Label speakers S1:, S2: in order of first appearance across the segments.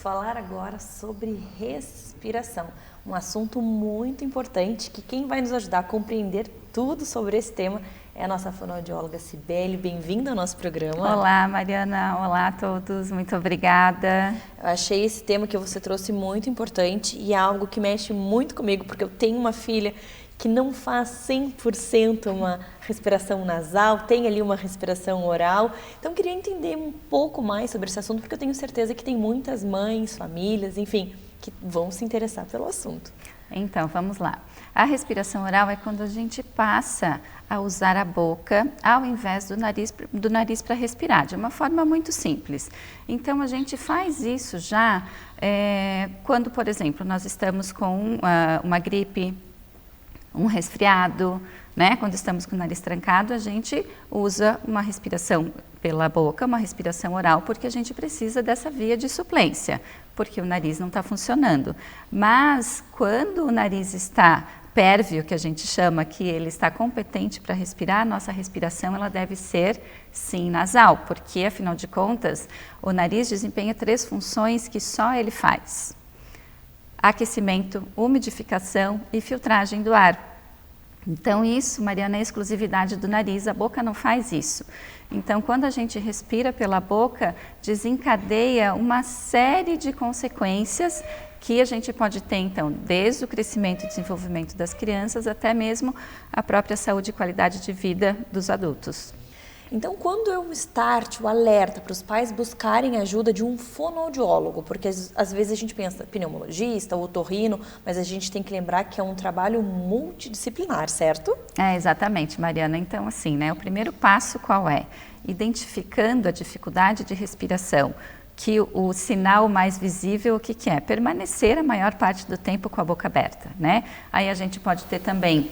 S1: falar agora sobre respiração, um assunto muito importante que quem vai nos ajudar a compreender tudo sobre esse tema é a nossa fonoaudióloga Cibele. Bem-vinda ao nosso programa.
S2: Olá, Mariana. Olá a todos. Muito obrigada.
S1: Eu achei esse tema que você trouxe muito importante e é algo que mexe muito comigo, porque eu tenho uma filha que não faz 100% uma respiração nasal, tem ali uma respiração oral. Então, eu queria entender um pouco mais sobre esse assunto, porque eu tenho certeza que tem muitas mães, famílias, enfim, que vão se interessar pelo assunto.
S2: Então, vamos lá. A respiração oral é quando a gente passa a usar a boca ao invés do nariz para respirar, de uma forma muito simples. Então, a gente faz isso já quando, por exemplo, nós estamos com uma gripe, um resfriado, né? Quando estamos com o nariz trancado, a gente usa uma respiração pela boca, uma respiração oral, porque a gente precisa dessa via de suplência, porque o nariz não está funcionando. Mas quando o nariz está pérvio, que a gente chama, que ele está competente para respirar, nossa respiração ela deve ser sim nasal, porque afinal de contas o nariz desempenha 3 funções que só ele faz: aquecimento, umidificação e filtragem do ar. Então isso, Mariana, é exclusividade do nariz, a boca não faz isso. Então quando a gente respira pela boca, desencadeia uma série de consequências que a gente pode ter, então, desde o crescimento e desenvolvimento das crianças até mesmo a própria saúde e qualidade de vida dos adultos.
S1: Então, quando eu start o alerta para os pais buscarem ajuda de um fonoaudiólogo, porque às vezes a gente pensa pneumologista ou otorrino, mas a gente tem que lembrar que é um trabalho multidisciplinar, certo?
S2: É, exatamente, Mariana. Então, assim, né, o primeiro passo qual é? Identificando a dificuldade de respiração, que o sinal mais visível, o que é? Permanecer a maior parte do tempo com a boca aberta, né? Aí a gente pode ter também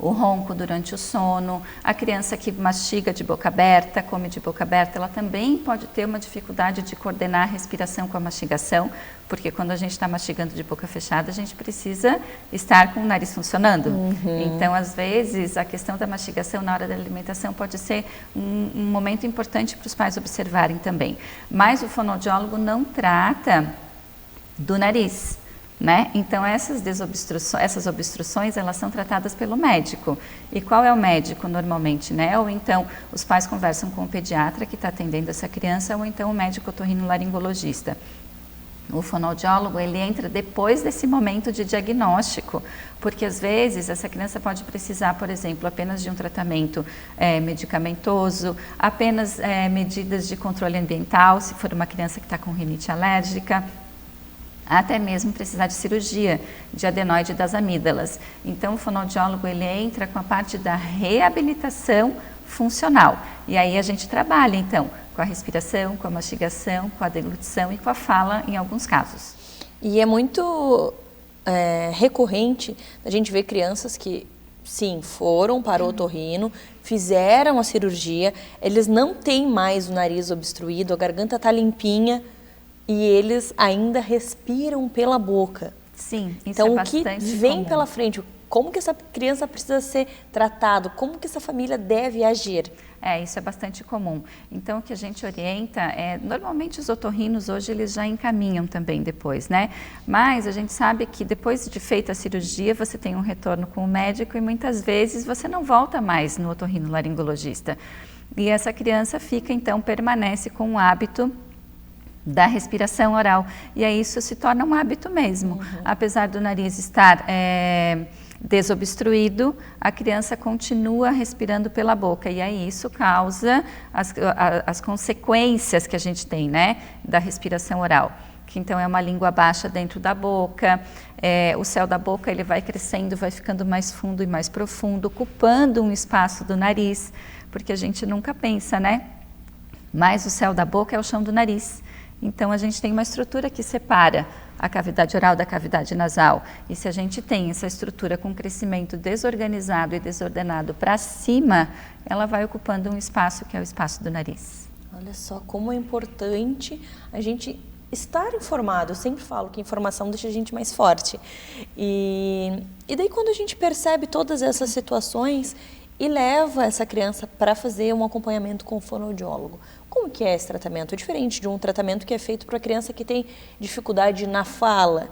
S2: o ronco durante o sono, a criança que mastiga de boca aberta, come de boca aberta, ela também pode ter uma dificuldade de coordenar a respiração com a mastigação, porque quando a gente está mastigando de boca fechada, a gente precisa estar com o nariz funcionando. Então, às vezes, a questão da mastigação na hora da alimentação pode ser um momento importante para os pais observarem também. Mas o fonoaudiólogo não trata do nariz, né? Então essas obstruções elas são tratadas pelo médico. E qual é o médico normalmente, né? Ou então os pais conversam com o pediatra que está atendendo essa criança, ou então o médico otorrinolaringologista. O fonoaudiólogo ele entra depois desse momento de diagnóstico, porque às vezes essa criança pode precisar, por exemplo, apenas de um tratamento medicamentoso, apenas medidas de controle ambiental, se for uma criança que está com rinite alérgica, até mesmo precisar de cirurgia de adenoide das amígdalas. Então, o fonoaudiólogo ele entra com a parte da reabilitação funcional. E aí a gente trabalha, então, com a respiração, com a mastigação, com a deglutição e com a fala em alguns casos.
S1: E é muito recorrente a gente ver crianças que, sim, foram para o otorrino, fizeram a cirurgia, eles não têm mais o nariz obstruído, a garganta está limpinha, e eles ainda respiram pela boca.
S2: Sim, isso
S1: então,
S2: é bastante
S1: o que vem
S2: comum
S1: pela frente, como que essa criança precisa ser tratada, como que essa família deve agir?
S2: Isso é bastante comum. Então, o que a gente orienta normalmente os otorrinos hoje eles já encaminham também depois, né? Mas a gente sabe que depois de feita a cirurgia, você tem um retorno com o médico e muitas vezes você não volta mais no otorrinolaringologista. E essa criança fica, então, permanece com o hábito da respiração oral, e aí isso se torna um hábito mesmo. Apesar do nariz estar desobstruído, a criança continua respirando pela boca, e aí isso causa as consequências que a gente tem, né, da respiração oral, que então é uma língua baixa dentro da boca, o céu da boca ele vai crescendo, vai ficando mais fundo e mais profundo, ocupando um espaço do nariz, porque a gente nunca pensa, né, mas o céu da boca é o chão do nariz. Então, a gente tem uma estrutura que separa a cavidade oral da cavidade nasal. E se a gente tem essa estrutura com crescimento desorganizado e desordenado para cima, ela vai ocupando um espaço que é o espaço do nariz.
S1: Olha só como é importante a gente estar informado. Eu sempre falo que informação deixa a gente mais forte. E daí, quando a gente percebe todas essas situações, e leva essa criança para fazer um acompanhamento com o fonoaudiólogo. Como que é esse tratamento? É diferente de um tratamento que é feito para a criança que tem dificuldade na fala.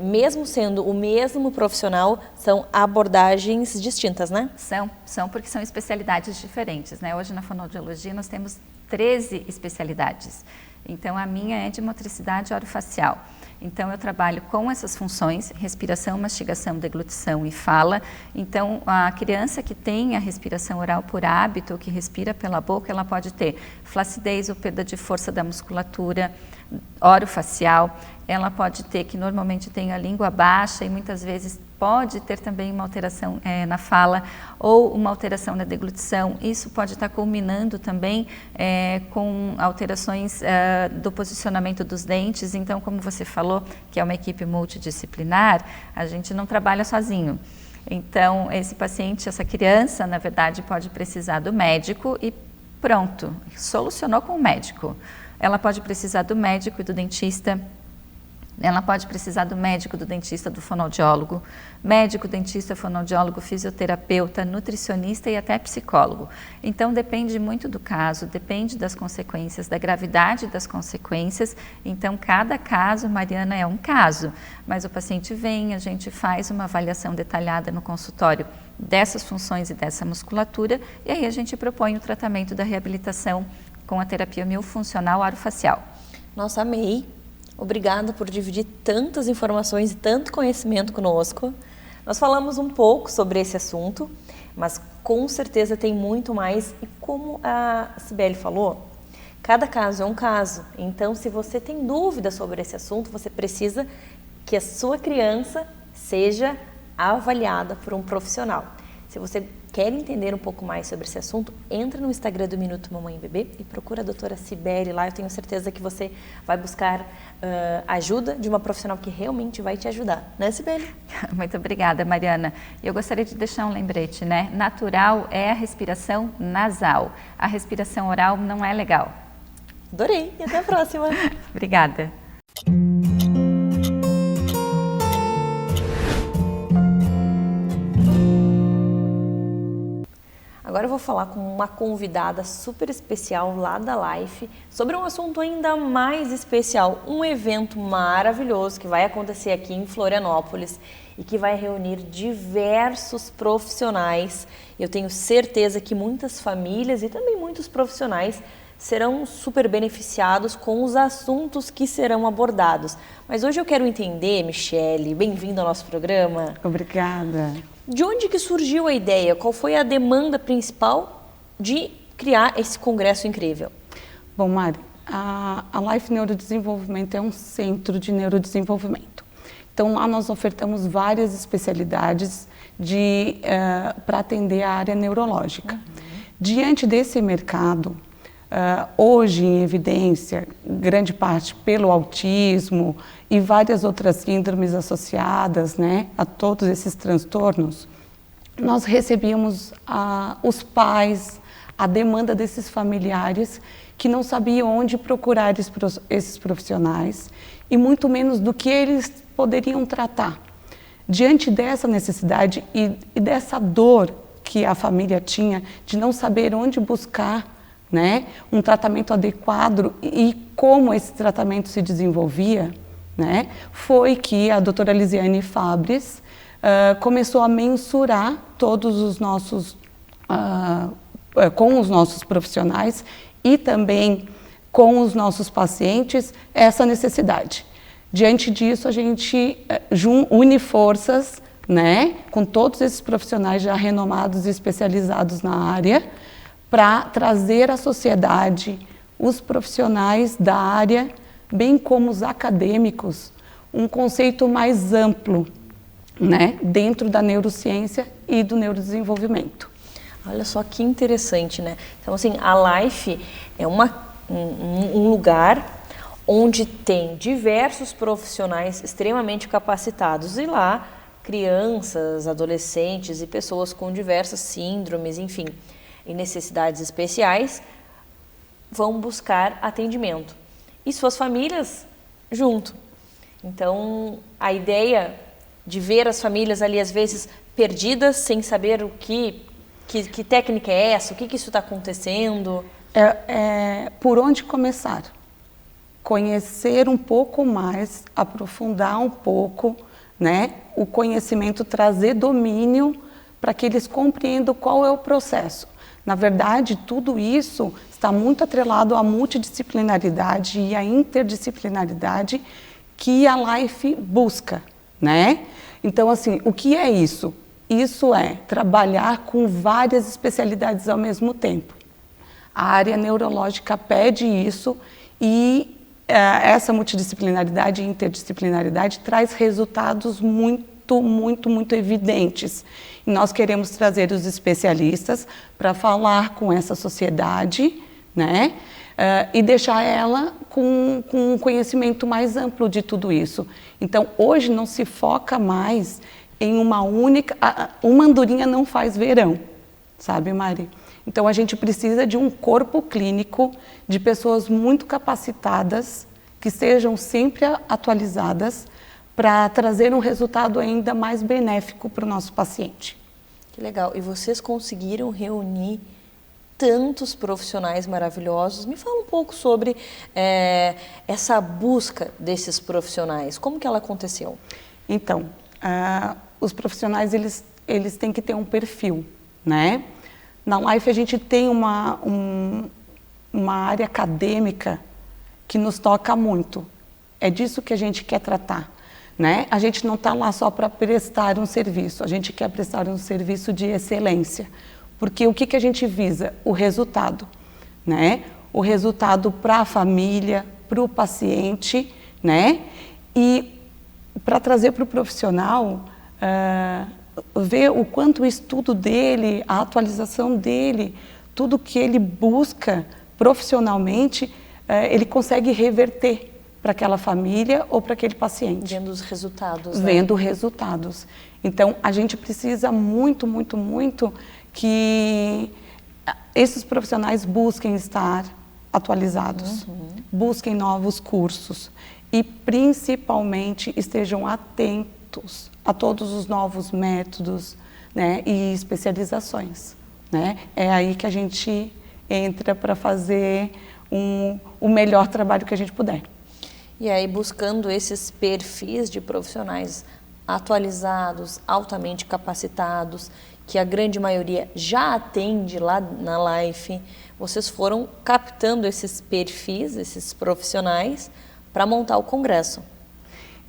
S1: Mesmo sendo o mesmo profissional, são abordagens distintas, né?
S2: São porque são especialidades diferentes, né? Hoje na fonoaudiologia nós temos 13 especialidades. Então a minha é de motricidade orofacial. Então eu trabalho com essas funções, respiração, mastigação, deglutição e fala. Então a criança que tem a respiração oral por hábito, que respira pela boca, ela pode ter flacidez ou perda de força da musculatura orofacial. Ela pode ter, que normalmente tem a língua baixa e muitas vezes pode ter também uma alteração na fala ou uma alteração na deglutição. Isso pode estar culminando também com alterações do posicionamento dos dentes. Então, como você falou, que é uma equipe multidisciplinar, a gente não trabalha sozinho. Então, esse paciente, essa criança, na verdade, pode precisar do médico e pronto, solucionou com o médico. Ela pode precisar do médico e do dentista. Ela pode precisar do médico, do dentista, do fonoaudiólogo, médico, dentista, fonoaudiólogo, fisioterapeuta, nutricionista e até psicólogo. Então depende muito do caso, depende das consequências, da gravidade das consequências. Então cada caso, Mariana, é um caso, mas o paciente vem, a gente faz uma avaliação detalhada no consultório dessas funções e dessa musculatura e aí a gente propõe o tratamento da reabilitação com a terapia miofuncional orofacial.
S1: Nossa, amei! Obrigada por dividir tantas informações e tanto conhecimento conosco. Nós falamos um pouco sobre esse assunto, mas com certeza tem muito mais. E como a Cibele falou, cada caso é um caso. Então, se você tem dúvida sobre esse assunto, você precisa que a sua criança seja avaliada por um profissional. Se você quer entender um pouco mais sobre esse assunto, entra no Instagram do Minuto Mamãe e Bebê e procura a doutora Cibele lá. Eu tenho certeza que você vai buscar ajuda de uma profissional que realmente vai te ajudar. Né, Cibele?
S2: Muito obrigada, Mariana. Eu gostaria de deixar um lembrete, né? Natural é a respiração nasal. A respiração oral não é legal.
S1: Adorei. E até a próxima.
S2: Obrigada.
S1: Agora eu vou falar com uma convidada super especial lá da Life sobre um assunto ainda mais especial, um evento maravilhoso que vai acontecer aqui em Florianópolis e que vai reunir diversos profissionais. Eu tenho certeza que muitas famílias e também muitos profissionais serão super beneficiados com os assuntos que serão abordados. Mas hoje eu quero entender, Michele, bem-vinda ao nosso programa.
S3: Obrigada.
S1: De onde que surgiu a ideia? Qual foi a demanda principal de criar esse congresso incrível?
S3: Bom, Mari, a Life Neurodesenvolvimento é um centro de neurodesenvolvimento. Então, lá nós ofertamos várias especialidades para atender a área neurológica. Diante desse mercado, hoje em evidência, grande parte pelo autismo e várias outras síndromes associadas, né, a todos esses transtornos, nós recebíamos os pais, a demanda desses familiares que não sabiam onde procurar esses profissionais e muito menos do que eles poderiam tratar. Diante dessa necessidade e dessa dor que a família tinha de não saber onde buscar, né, um tratamento adequado e como esse tratamento se desenvolvia, né, foi que a doutora Lisiane Fabres começou a mensurar todos os nossos, com os nossos profissionais e também com os nossos pacientes, essa necessidade. Diante disso, a gente une forças, né, com todos esses profissionais já renomados e especializados na área, para trazer à sociedade os profissionais da área, bem como os acadêmicos, um conceito mais amplo, né, dentro da neurociência e do neurodesenvolvimento.
S1: Olha só que interessante, né? Então, assim, a Life é um lugar onde tem diversos profissionais extremamente capacitados e lá crianças, adolescentes e pessoas com diversas síndromes, enfim, e necessidades especiais vão buscar atendimento. E suas famílias junto. Então, a ideia de ver as famílias ali às vezes perdidas, sem saber o que Que técnica é essa? O que isso está acontecendo?
S3: Por onde começar? Conhecer um pouco mais, aprofundar um pouco, né? O conhecimento, trazer domínio para que eles compreendam qual é o processo. Na verdade, tudo isso está muito atrelado à multidisciplinaridade e à interdisciplinaridade que a Life busca, né? Então, assim, o que é isso? Isso é trabalhar com várias especialidades ao mesmo tempo. A área neurológica pede isso e essa multidisciplinaridade e interdisciplinaridade traz resultados muito evidentes. E nós queremos trazer os especialistas para falar com essa sociedade, né? E deixar ela com um conhecimento mais amplo de tudo isso. Então, hoje não se foca mais em uma única... Uma andorinha não faz verão, sabe, Mari? Então, a gente precisa de um corpo clínico, de pessoas muito capacitadas, que sejam sempre atualizadas, para trazer um resultado ainda mais benéfico para o nosso paciente.
S1: Que legal. E vocês conseguiram reunir tantos profissionais maravilhosos. Me fala um pouco sobre essa busca desses profissionais. Como que ela aconteceu?
S3: Então, os profissionais, eles têm que ter um perfil, né? Na Life a gente tem uma área acadêmica que nos toca muito. É disso que a gente quer tratar, né? A gente não está lá só para prestar um serviço, a gente quer prestar um serviço de excelência. Porque o que a gente visa? O resultado, né? O resultado para a família, para o paciente, né? E para trazer para o profissional, ver o quanto o estudo dele, a atualização dele, tudo que ele busca profissionalmente, ele consegue reverter para aquela família ou para aquele paciente.
S1: Vendo os resultados, né?
S3: Vendo resultados. Então, a gente precisa muito que esses profissionais busquem estar atualizados, busquem novos cursos e, principalmente, estejam atentos a todos os novos métodos, né, e especializações, né? É aí que a gente entra para fazer o melhor trabalho que a gente puder.
S1: E aí, buscando esses perfis de profissionais atualizados, altamente capacitados, que a grande maioria já atende lá na Life, vocês foram captando esses perfis, esses profissionais, para montar o congresso.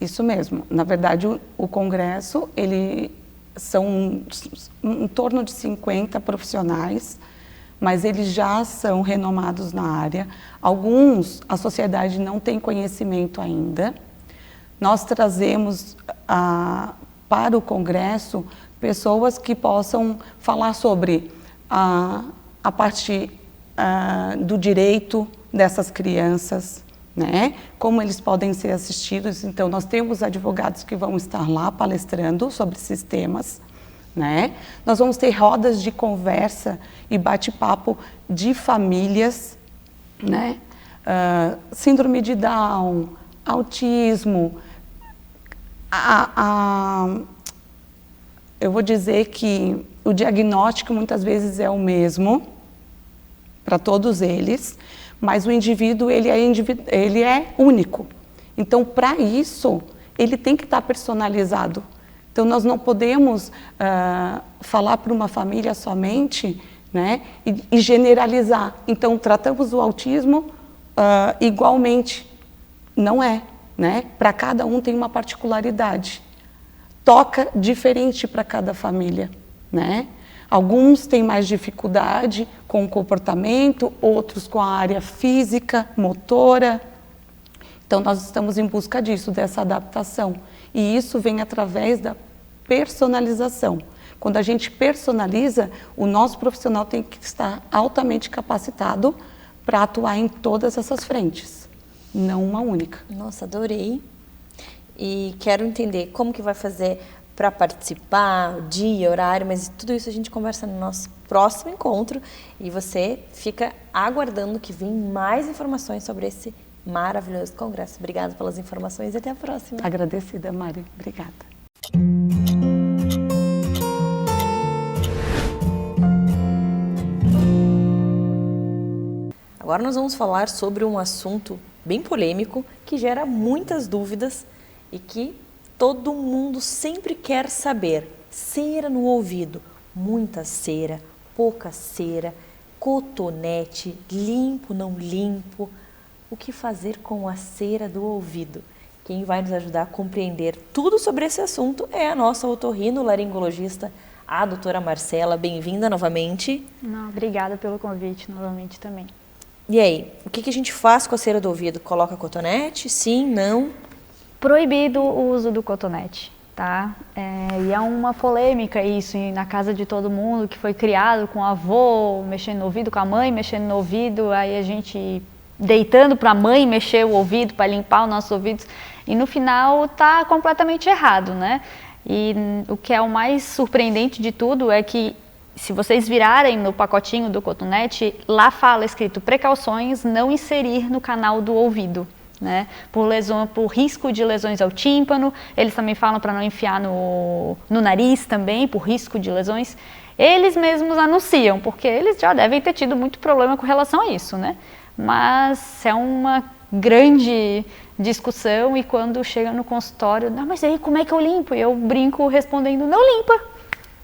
S3: Isso mesmo. Na verdade, o congresso, são em torno de 50 profissionais, mas eles já são renomados na área. Alguns, a sociedade não tem conhecimento ainda. Nós trazemos para o congresso pessoas que possam falar sobre a parte do direito dessas crianças, né? Como eles podem ser assistidos. Então, nós temos advogados que vão estar lá palestrando sobre esses temas, né? Nós vamos ter rodas de conversa e bate-papo de famílias, né? Síndrome de Down, autismo. Eu vou dizer que o diagnóstico muitas vezes é o mesmo para todos eles, mas o indivíduo ele é único. Então, para isso, ele tem que estar personalizado. Então, nós não podemos falar para uma família somente, né, e generalizar. Então, tratamos o autismo igualmente. Não é, né? Para cada um tem uma particularidade. Toca diferente para cada família, né? Alguns têm mais dificuldade com o comportamento, outros com a área física, motora. Então, nós estamos em busca disso, dessa adaptação. E isso vem através da personalização. Quando a gente personaliza, o nosso profissional tem que estar altamente capacitado para atuar em todas essas frentes, não uma única.
S1: Nossa, adorei. E quero entender como que vai fazer para participar, o dia, horário, mas tudo isso a gente conversa no nosso próximo encontro e você fica aguardando que vem mais informações sobre esse maravilhoso congresso. Obrigada pelas informações e até a próxima.
S3: Agradecida, Mari. Obrigada.
S1: agora nós vamos falar sobre um assunto bem polêmico que gera muitas dúvidas e que todo mundo sempre quer saber. Cera no ouvido, muita cera, pouca cera, cotonete, limpo, não limpo. O que fazer com a cera do ouvido? Quem vai nos ajudar a compreender tudo sobre esse assunto é a nossa otorrinolaringologista, a doutora Marcela. Bem-vinda novamente.
S4: Não, obrigada pelo convite novamente também.
S1: E aí, o que a gente faz com a cera do ouvido? Coloca cotonete? Sim, não?
S4: Proibido o uso do cotonete, tá? E é uma polêmica isso na casa de todo mundo, que foi criado com o avô mexendo no ouvido, com a mãe mexendo no ouvido, aí a gente deitando para a mãe mexer o ouvido, para limpar os nossos ouvidos, e no final tá completamente errado, né? E o que é o mais surpreendente de tudo é que, se vocês virarem no pacotinho do cotonete, lá fala escrito precauções, não inserir no canal do ouvido, né? Por risco de lesões ao tímpano. Eles também falam para não enfiar no nariz também, por risco de lesões. Eles mesmos anunciam, porque eles já devem ter tido muito problema com relação a isso, né? Mas é uma grande discussão, e quando chega no consultório, não, mas aí como é que eu limpo? E eu brinco respondendo, não limpa,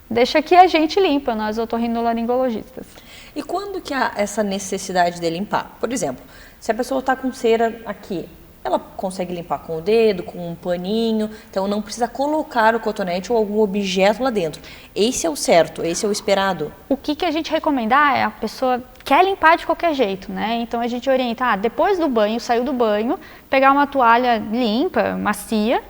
S4: deixa que a gente limpa, nós otorrinolaringologistas.
S1: E quando que há essa necessidade de limpar? Por exemplo, se a pessoa está com cera aqui, ela consegue limpar com o dedo, com um paninho, então não precisa colocar o cotonete ou algum objeto lá dentro. Esse é o certo, esse é o esperado.
S4: O que a gente recomenda é a pessoa quer limpar de qualquer jeito, né? Então a gente orienta, depois do banho, saiu do banho, pegar uma toalha limpa, macia,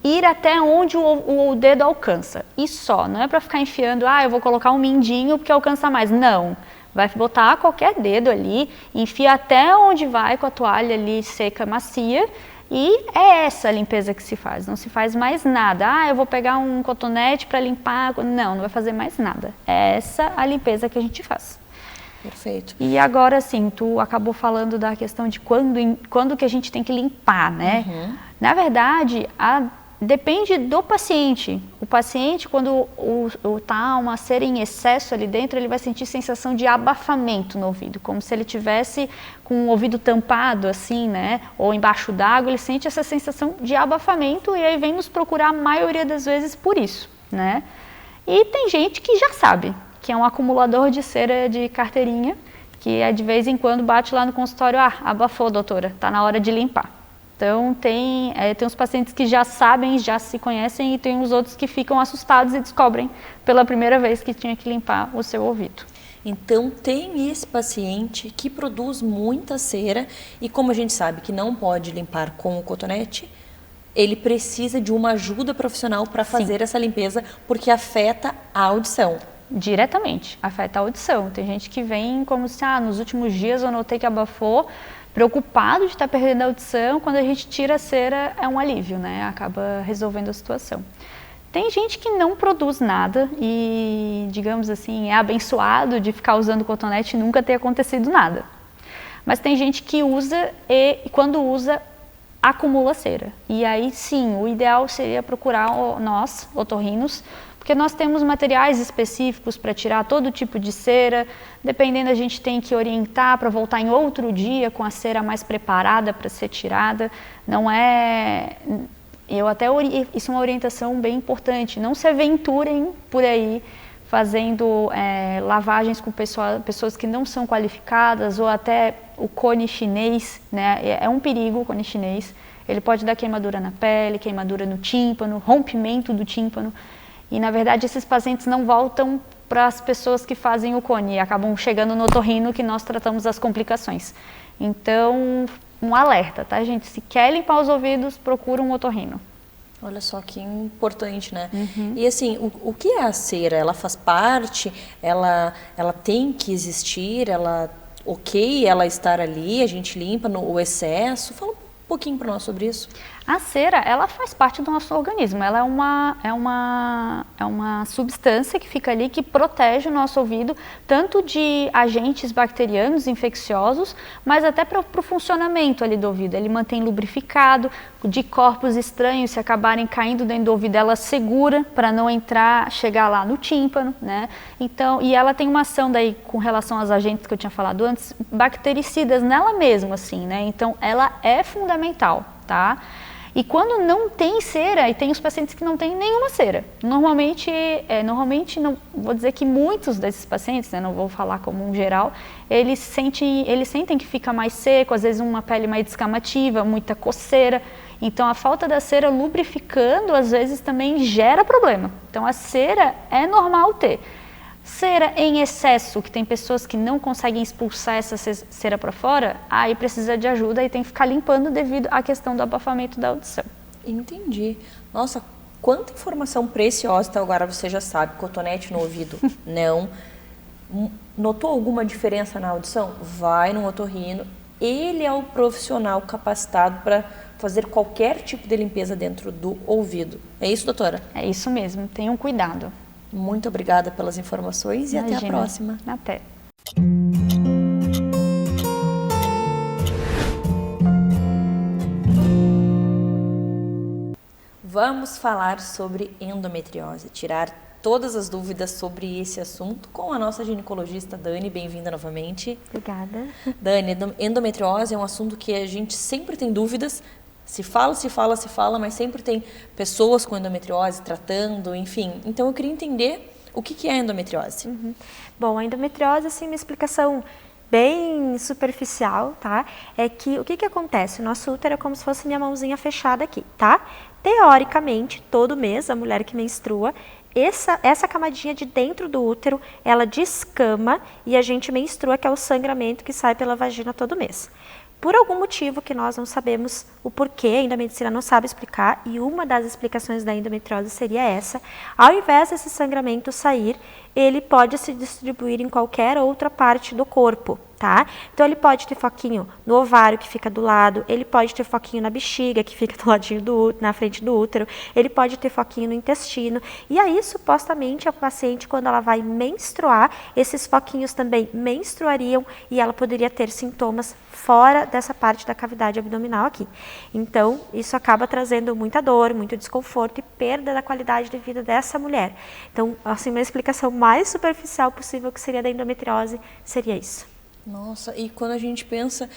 S4: ir até onde o dedo alcança. E só, não é para ficar enfiando, eu vou colocar um mindinho porque alcança mais. Não. Vai botar qualquer dedo ali, enfia até onde vai com a toalha ali seca, macia, e é essa a limpeza que se faz, não se faz mais nada. Eu vou pegar um cotonete para limpar, não vai fazer mais nada. É essa a limpeza que a gente faz.
S1: Perfeito.
S4: E agora sim, tu acabou falando da questão de quando que a gente tem que limpar, né?
S1: Uhum.
S4: Na verdade, depende do paciente. O paciente, quando tá uma cera em excesso ali dentro, ele vai sentir sensação de abafamento no ouvido, como se ele tivesse com o ouvido tampado assim, né? Ou embaixo d'água, ele sente essa sensação de abafamento, e aí vem nos procurar a maioria das vezes por isso, né? E tem gente que já sabe, que é um acumulador de cera de carteirinha, que de vez em quando bate lá no consultório, abafou, doutora, tá na hora de limpar. Então, tem uns pacientes que já sabem, já se conhecem, e tem os outros que ficam assustados e descobrem pela primeira vez que tinha que limpar o seu ouvido.
S1: Então, tem esse paciente que produz muita cera, e como a gente sabe que não pode limpar com o cotonete, ele precisa de uma ajuda profissional para fazer essa limpeza, porque afeta a audição.
S4: Diretamente, afeta a audição. Tem gente que vem como se, nos últimos dias eu notei que abafou, preocupado de estar perdendo a audição. Quando a gente tira a cera, é um alívio, né? Acaba resolvendo a situação. Tem gente que não produz nada e, digamos assim, é abençoado de ficar usando cotonete e nunca ter acontecido nada. Mas tem gente que usa e, quando usa, acumula cera. E aí, sim, o ideal seria procurar nós, otorrinos, porque nós temos materiais específicos para tirar todo tipo de cera. Dependendo, a gente tem que orientar para voltar em outro dia com a cera mais preparada para ser tirada. Não é... Isso é uma orientação bem importante. Não se aventurem por aí fazendo lavagens com pessoas que não são qualificadas, ou até o cone chinês, né? É um perigo o cone chinês. Ele pode dar queimadura na pele, queimadura no tímpano, rompimento do tímpano. E, na verdade, esses pacientes não voltam para as pessoas que fazem o cone, e acabam chegando no otorrino, que nós tratamos as complicações. Então, um alerta, tá, gente? Se quer limpar os ouvidos, procura um otorrino.
S1: Olha só que importante, né?
S4: Uhum.
S1: E assim, o que é a cera? Ela faz parte? Ela tem que existir? Ela estar ali? A gente limpa o excesso? Fala um pouquinho para nós sobre isso.
S4: A cera, ela faz parte do nosso organismo, ela é uma substância que fica ali que protege o nosso ouvido, tanto de agentes bacterianos, infecciosos, mas até para o funcionamento ali do ouvido. Ele mantém lubrificado, de corpos estranhos, se acabarem caindo dentro do ouvido, ela segura para não chegar lá no tímpano, né? Então, e ela tem uma ação daí com relação aos agentes que eu tinha falado antes, bactericidas nela mesma, assim, né? Então, ela é fundamental, tá? E quando não tem cera, e tem os pacientes que não têm nenhuma cera. Normalmente não vou dizer que muitos desses pacientes, né, não vou falar como um geral, eles sentem que fica mais seco, às vezes uma pele mais descamativa, muita coceira. Então a falta da cera lubrificando, às vezes também gera problema. Então a cera é normal ter. Cera em excesso, que tem pessoas que não conseguem expulsar essa cera para fora, aí precisa de ajuda e tem que ficar limpando devido à questão do abafamento da audição.
S1: Entendi. Nossa, quanta informação preciosa, então agora você já sabe, cotonete no ouvido, não. Notou alguma diferença na audição? Vai no otorrino, ele é o profissional capacitado para fazer qualquer tipo de limpeza dentro do ouvido. É isso, doutora?
S4: É isso mesmo, tenham cuidado.
S1: Muito obrigada pelas informações e
S4: Imagina.
S1: até a próxima.
S4: Até.
S1: Vamos falar sobre endometriose, tirar todas as dúvidas sobre esse assunto com a nossa ginecologista Dani. Bem-vinda novamente.
S5: Obrigada.
S1: Dani, endometriose é um assunto que a gente sempre tem dúvidas. Se fala, mas sempre tem pessoas com endometriose tratando, enfim. Então eu queria entender o que é a endometriose.
S5: Bom, a endometriose, assim, uma explicação bem superficial, tá? É que o que acontece? O nosso útero é como se fosse minha mãozinha fechada aqui, tá? Teoricamente, todo mês, a mulher que menstrua, essa camadinha de dentro do útero, ela descama e a gente menstrua, que é o sangramento que sai pela vagina todo mês. Por algum motivo que nós não sabemos o porquê, ainda a medicina não sabe explicar, e uma das explicações da endometriose seria essa: ao invés desse sangramento sair, ele pode se distribuir em qualquer outra parte do corpo, tá? Então ele pode ter foquinho no ovário, que fica do lado, ele pode ter foquinho na bexiga, que fica do ladinho na frente do útero, ele pode ter foquinho no intestino, e aí supostamente a paciente, quando ela vai menstruar, esses foquinhos também menstruariam e ela poderia ter sintomas fora dessa parte da cavidade abdominal aqui. Então, isso acaba trazendo muita dor, muito desconforto e perda da qualidade de vida dessa mulher. Então, assim, uma explicação mais superficial possível que seria da endometriose seria isso.
S1: Nossa, e quando a gente pensa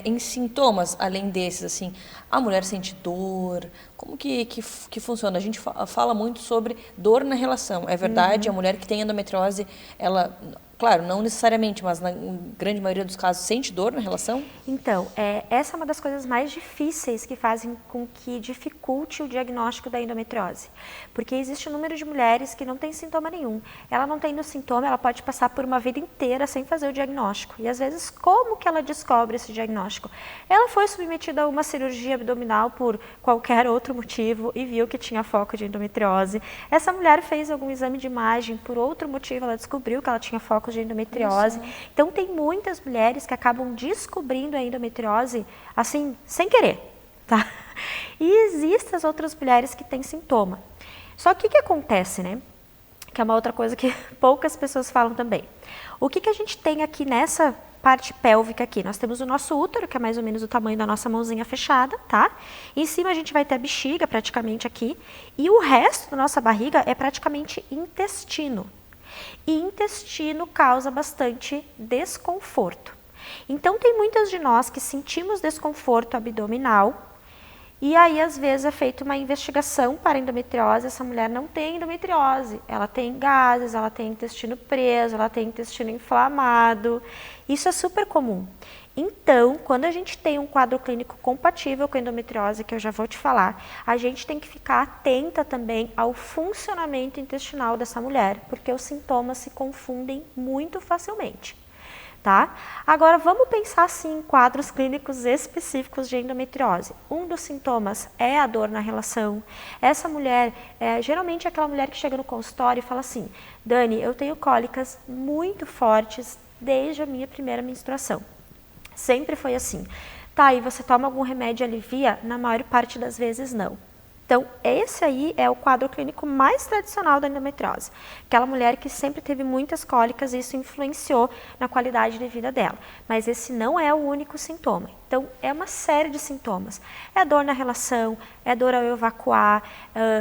S1: em sintomas, além desses, assim, a mulher sente dor, como que funciona? A gente fala muito sobre dor na relação, é verdade? A mulher que tem endometriose, ela, claro, não necessariamente, mas na grande maioria dos casos, sente dor na relação?
S5: Então, essa é uma das coisas mais difíceis que fazem com que dificulte o diagnóstico da endometriose. Porque existe um número de mulheres que não tem sintoma nenhum. Ela não tendo sintoma, ela pode passar por uma vida inteira sem fazer o diagnóstico. E às vezes, como que ela descobre esse diagnóstico? Ela foi submetida a uma cirurgia abdominal por qualquer outro motivo e viu que tinha foco de endometriose. Essa mulher fez algum exame de imagem, por outro motivo ela descobriu que ela tinha foco de endometriose. Então tem muitas mulheres que acabam descobrindo a endometriose assim, sem querer, tá? E existem as outras mulheres que têm sintoma. Só que o que acontece, né? Que é uma outra coisa que poucas pessoas falam também. O que a gente tem aqui nessa parte pélvica aqui? Nós temos o nosso útero, que é mais ou menos o tamanho da nossa mãozinha fechada, tá? Em cima a gente vai ter a bexiga, praticamente aqui, e o resto da nossa barriga é praticamente intestino. E intestino causa bastante desconforto. Então, tem muitas de nós que sentimos desconforto abdominal e aí, às vezes, é feita uma investigação para endometriose. Essa mulher não tem endometriose, ela tem gases, ela tem intestino preso, ela tem intestino inflamado. Isso é super comum. Então, quando a gente tem um quadro clínico compatível com a endometriose, que eu já vou te falar, a gente tem que ficar atenta também ao funcionamento intestinal dessa mulher, porque os sintomas se confundem muito facilmente, tá? Agora, vamos pensar assim em quadros clínicos específicos de endometriose. Um dos sintomas é a dor na relação. Essa mulher, geralmente é aquela mulher que chega no consultório e fala assim: Dani, eu tenho cólicas muito fortes desde a minha primeira menstruação. Sempre foi assim. Tá, e você toma algum remédio e alivia? Na maior parte das vezes não. Então, esse aí é o quadro clínico mais tradicional da endometriose. Aquela mulher que sempre teve muitas cólicas e isso influenciou na qualidade de vida dela. Mas esse não é o único sintoma. Então, é uma série de sintomas. É dor na relação, é dor ao evacuar,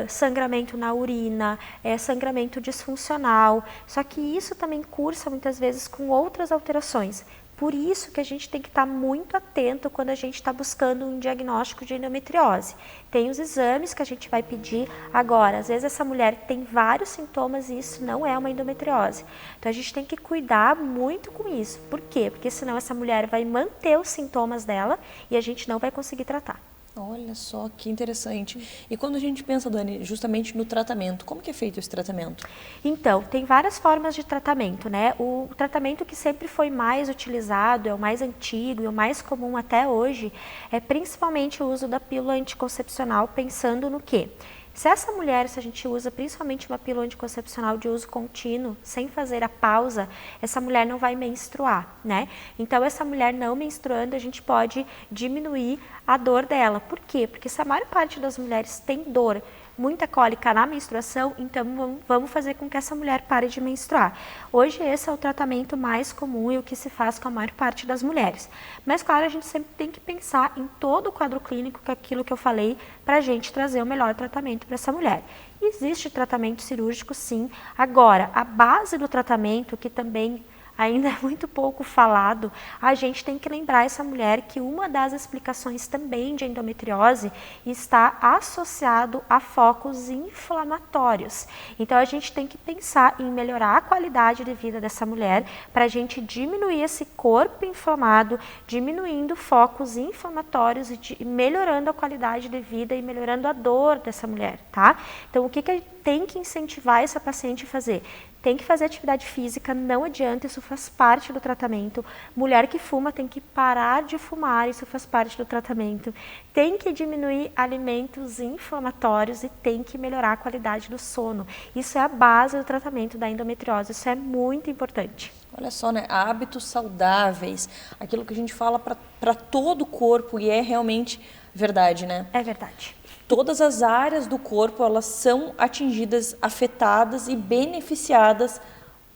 S5: sangramento na urina, é sangramento disfuncional. Só que isso também cursa muitas vezes com outras alterações. Por isso que a gente tem que estar muito atento quando a gente está buscando um diagnóstico de endometriose. Tem os exames que a gente vai pedir. Agora, às vezes essa mulher tem vários sintomas e isso não é uma endometriose. Então a gente tem que cuidar muito com isso. Por quê? Porque senão essa mulher vai manter os sintomas dela e a gente não vai conseguir tratar.
S1: Olha só que interessante. E quando a gente pensa, Dani, justamente no tratamento, como que é feito esse tratamento?
S5: Então, tem várias formas de tratamento, né? O tratamento que sempre foi mais utilizado, é o mais antigo e o mais comum até hoje, é principalmente o uso da pílula anticoncepcional, pensando no quê? Se essa mulher, se a gente usa principalmente uma pílula anticoncepcional de uso contínuo, sem fazer a pausa, essa mulher não vai menstruar, né? Então, essa mulher não menstruando, a gente pode diminuir a dor dela. Por quê? Porque se a maior parte das mulheres tem dor, muita cólica na menstruação, então vamos fazer com que essa mulher pare de menstruar. Hoje esse é o tratamento mais comum e o que se faz com a maior parte das mulheres. Mas claro, a gente sempre tem que pensar em todo o quadro clínico, que é aquilo que eu falei, para a gente trazer o melhor tratamento para essa mulher. Existe tratamento cirúrgico sim. Agora, a base do tratamento, que também ainda é muito pouco falado, a gente tem que lembrar essa mulher que uma das explicações também de endometriose está associado a focos inflamatórios. Então a gente tem que pensar em melhorar a qualidade de vida dessa mulher para a gente diminuir esse corpo inflamado, diminuindo focos inflamatórios e melhorando a qualidade de vida e melhorando a dor dessa mulher, tá? Então o que tem que incentivar essa paciente a fazer? Tem que fazer atividade física, não adianta, isso faz parte do tratamento. Mulher que fuma tem que parar de fumar, isso faz parte do tratamento. Tem que diminuir alimentos inflamatórios e tem que melhorar a qualidade do sono. Isso é a base do tratamento da endometriose, isso é muito importante.
S1: Olha só, né? Hábitos saudáveis, aquilo que a gente fala para todo o corpo e é realmente verdade, né?
S5: É verdade.
S1: Todas as áreas do corpo, elas são atingidas, afetadas e beneficiadas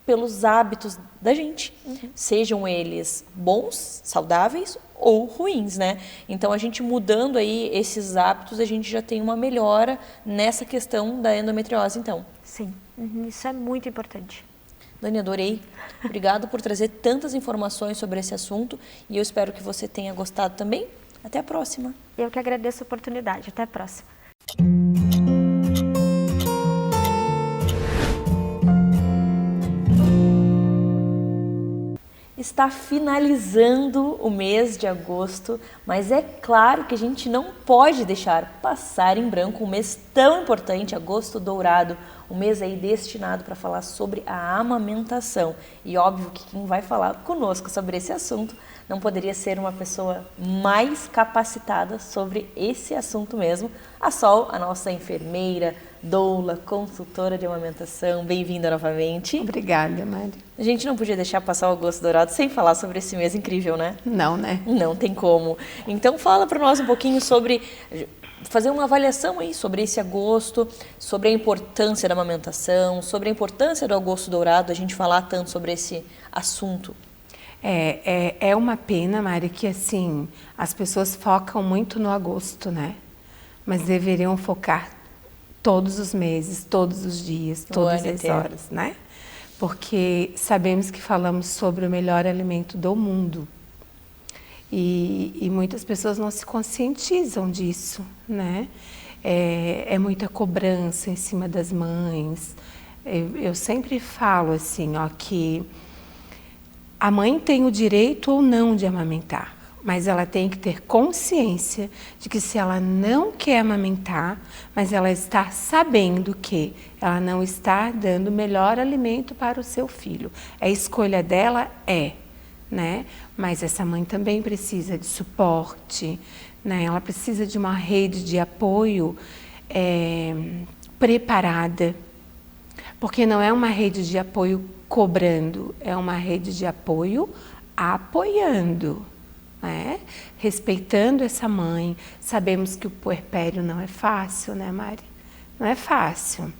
S1: pelos hábitos da gente. Sejam eles bons, saudáveis ou ruins, né? Então, a gente mudando aí esses hábitos, a gente já tem uma melhora nessa questão da endometriose, então.
S5: Sim, isso é muito importante.
S1: Dani, adorei. Obrigada por trazer tantas informações sobre esse assunto e eu espero que você tenha gostado também. Até a próxima.
S5: Eu que agradeço a oportunidade. Até a próxima.
S1: Está finalizando o mês de agosto, mas é claro que a gente não pode deixar passar em branco um mês tão importante, agosto dourado, um mês aí destinado para falar sobre a amamentação. E óbvio que quem vai falar conosco sobre esse assunto não poderia ser uma pessoa mais capacitada sobre esse assunto mesmo, a Sol, a nossa enfermeira, doula, consultora de amamentação. Bem-vinda novamente.
S6: Obrigada, Mari.
S1: A gente não podia deixar passar o agosto dourado sem falar sobre esse mês incrível, né?
S6: Não, né?
S1: Não tem como. Então fala para nós um pouquinho sobre, fazer uma avaliação aí sobre esse agosto, sobre a importância da amamentação, sobre a importância do agosto dourado, a gente falar tanto sobre esse assunto.
S6: É uma pena, Mari, que assim, as pessoas focam muito no agosto, né? Mas deveriam focar todos os meses, todos os dias, todas as horas, né? Porque sabemos que falamos sobre o melhor alimento do mundo. E muitas pessoas não se conscientizam disso, né? É muita cobrança em cima das mães. Eu sempre falo assim, ó, que a mãe tem o direito ou não de amamentar, mas ela tem que ter consciência de que se ela não quer amamentar, mas ela está sabendo que ela não está dando o melhor alimento para o seu filho. A escolha dela né? Mas essa mãe também precisa de suporte, né? Ela precisa de uma rede de apoio preparada, porque não é uma rede de apoio cobrando, é uma rede de apoio apoiando. né? Respeitando essa mãe. Sabemos que o puerpério não é fácil, né, Mari? Não é fácil.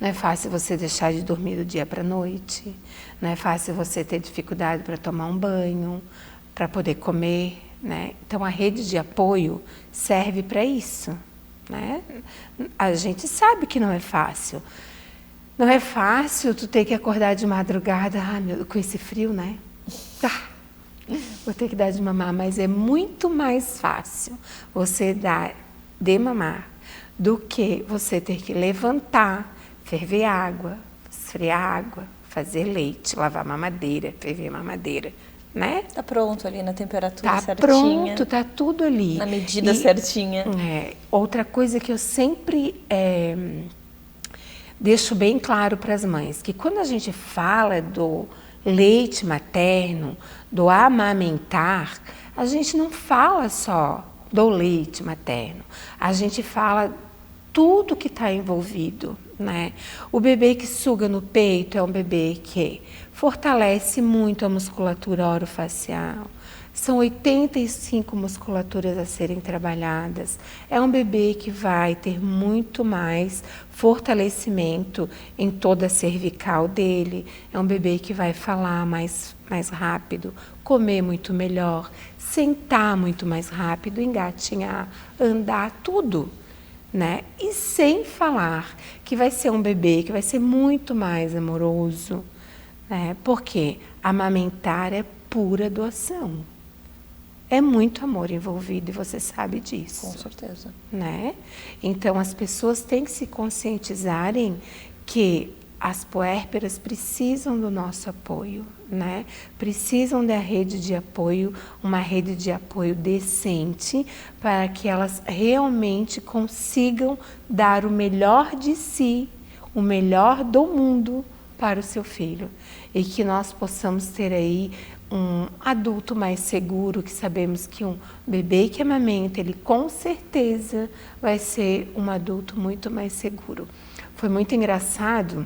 S6: Não é fácil você deixar de dormir do dia para a noite. Não é fácil você ter dificuldade para tomar um banho, para poder comer, né? Então, a rede de apoio serve para isso, né? A gente sabe que não é fácil. Não é fácil tu ter que acordar de madrugada, com esse frio, né? Vou ter que dar de mamar, mas é muito mais fácil você dar de mamar do que você ter que levantar, ferver água, esfriar água, fazer leite, lavar mamadeira, ferver mamadeira, né?
S1: Tá pronto ali na temperatura certinha.
S6: Tá pronto, tá tudo ali.
S1: Na medida certinha.
S6: Outra coisa que eu sempre deixo bem claro para as mães, que quando a gente fala do leite materno, do amamentar, a gente não fala só do leite materno, a gente fala tudo que está envolvido, né? O bebê que suga no peito é um bebê que fortalece muito a musculatura orofacial. São 85 musculaturas a serem trabalhadas. É um bebê que vai ter muito mais fortalecimento em toda a cervical dele. É um bebê que vai falar mais rápido, comer muito melhor, sentar muito mais rápido, engatinhar, andar, tudo, né? E sem falar que vai ser um bebê que vai ser muito mais amoroso, né? Porque amamentar é pura doação. É muito amor envolvido e você sabe disso.
S1: Com certeza.
S6: Né? Então, as pessoas têm que se conscientizarem que as puérperas precisam do nosso apoio, né? Precisam da rede de apoio, uma rede de apoio decente, para que elas realmente consigam dar o melhor de si, o melhor do mundo para o seu filho. E que nós possamos ter aí um adulto mais seguro, que sabemos que um bebê que amamenta, ele com certeza vai ser um adulto muito mais seguro. Foi muito engraçado,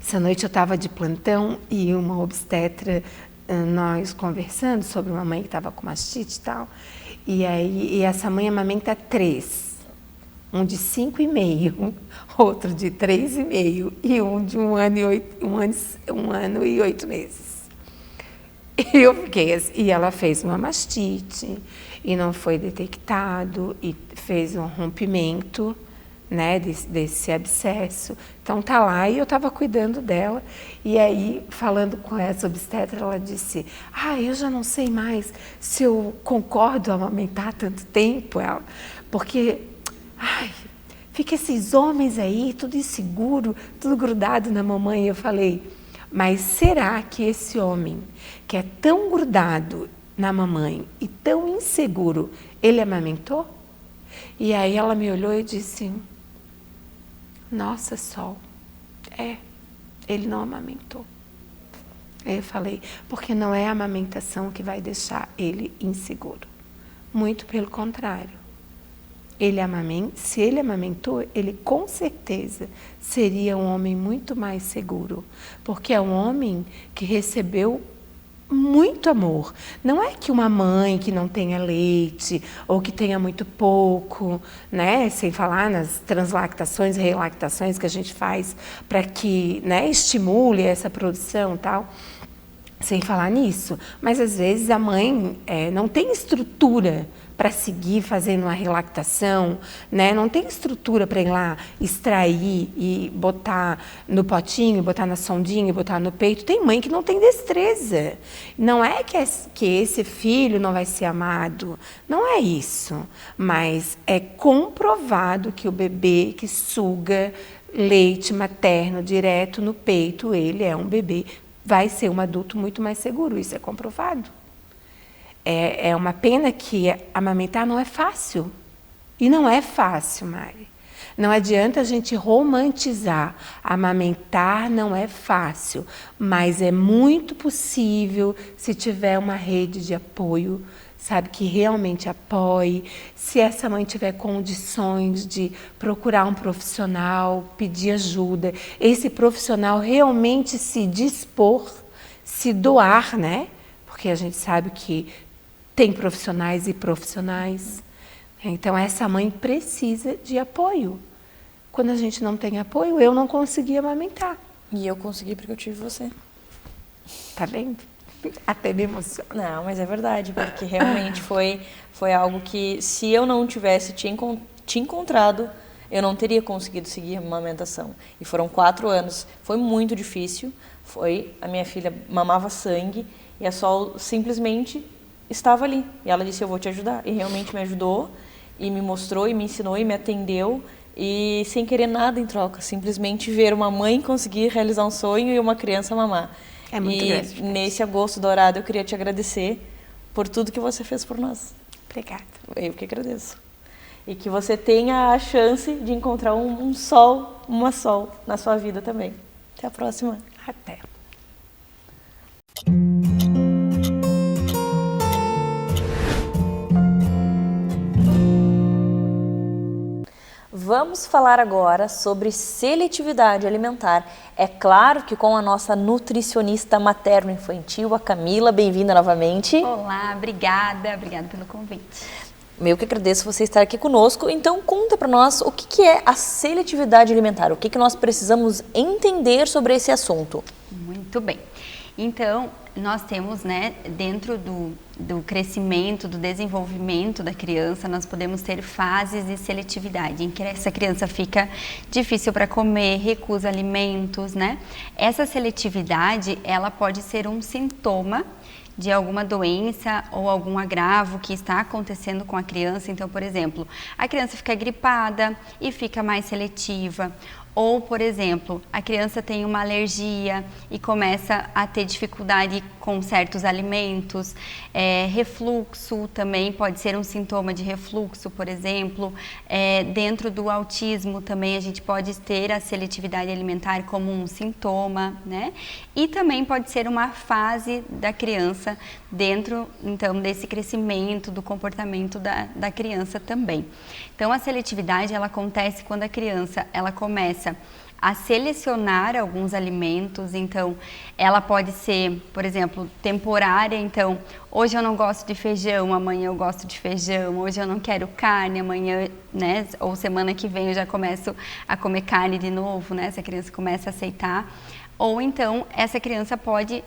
S6: essa noite eu estava de plantão e uma obstetra, nós conversando sobre uma mãe que estava com mastite e tal, e essa mãe amamenta 3, um de 5,5, outro de 3,5 e um de 1 ano e 8 meses. E eu fiquei assim, e ela fez uma mastite e não foi detectado e fez um rompimento, né, desse abscesso. Então tá lá e eu estava cuidando dela e aí falando com essa obstetra, ela disse: eu já não sei mais se eu concordo a amamentar tanto tempo, ela, porque fica esses homens aí tudo inseguro, tudo grudado na mamãe. Eu falei: mas será que esse homem que é tão grudado na mamãe e tão inseguro, ele amamentou? E aí ela me olhou e disse: nossa, Sol, ele não amamentou. Aí eu falei: porque não é a amamentação que vai deixar ele inseguro. Muito pelo contrário. Se ele amamentou, ele com certeza seria um homem muito mais seguro, porque é um homem que recebeu muito amor. Não é que uma mãe que não tenha leite ou que tenha muito pouco, né? Sem falar nas translactações e relactações que a gente faz para que, né, estimule essa produção e tal. Sem falar nisso, mas às vezes a mãe não tem estrutura para seguir fazendo uma relactação, né? Não tem estrutura para ir lá extrair e botar no potinho, botar na sondinha, botar no peito. Tem mãe que não tem destreza. Não é que esse filho não vai ser amado, não é isso. Mas é comprovado que o bebê que suga leite materno direto no peito, ele é um bebê, vai ser um adulto muito mais seguro, isso é comprovado. É uma pena que amamentar não é fácil. E não é fácil, Mari. Não adianta a gente romantizar. Amamentar não é fácil, mas é muito possível se tiver uma rede de apoio, sabe, que realmente apoie. Se essa mãe tiver condições de procurar um profissional, pedir ajuda, esse profissional realmente se dispor, se doar, né? Porque a gente sabe que tem profissionais e profissionais. Então, essa mãe precisa de apoio. Quando a gente não tem apoio, eu não consegui amamentar.
S1: E eu consegui porque eu tive você.
S6: Tá vendo? Até me emociona.
S1: Não, mas é verdade, porque realmente foi algo que, se eu não tivesse te encontrado, eu não teria conseguido seguir a amamentação. E foram 4 anos. Foi muito difícil. A minha filha mamava sangue e a Sol simplesmente estava ali. E ela disse, eu vou te ajudar. E realmente me ajudou, e me mostrou, e me ensinou, e me atendeu. E sem querer nada em troca. Simplesmente ver uma mãe conseguir realizar um sonho e uma criança mamar.
S6: É muito gratificante.
S1: E nesse agosto dourado eu queria te agradecer por tudo que você fez por nós.
S6: Obrigada.
S1: Eu que agradeço. E que você tenha a chance de encontrar um sol, uma Sol na sua vida também. Até a próxima.
S6: Até.
S1: Vamos falar agora sobre seletividade alimentar. É claro que com a nossa nutricionista materno-infantil, a Camila. Bem-vinda novamente.
S2: Olá, obrigada pelo convite.
S1: Eu que agradeço você estar aqui conosco. Então, conta para nós o que é a seletividade alimentar, o que nós precisamos entender sobre esse assunto.
S2: Muito bem. Então, nós temos, né, dentro do crescimento, do desenvolvimento da criança, nós podemos ter fases de seletividade, em que essa criança fica difícil para comer, recusa alimentos, né? Essa seletividade, ela pode ser um sintoma de alguma doença ou algum agravo que está acontecendo com a criança. Então, por exemplo, a criança fica gripada e fica mais seletiva. Ou, por exemplo, a criança tem uma alergia e começa a ter dificuldade com certos alimentos. Refluxo também pode ser um sintoma de refluxo, por exemplo. Dentro do autismo também a gente pode ter a seletividade alimentar como um sintoma, né? E também pode ser uma fase da criança dentro, então, desse crescimento do comportamento da criança também. Então, a seletividade, ela acontece quando a criança, ela começa a selecionar alguns alimentos. Então, ela pode ser, por exemplo, temporária. Então, hoje eu não gosto de feijão, amanhã eu gosto de feijão. Hoje eu não quero carne, amanhã, né, ou semana que vem eu já começo a comer carne de novo, né? Essa criança começa a aceitar. Ou então, essa criança pode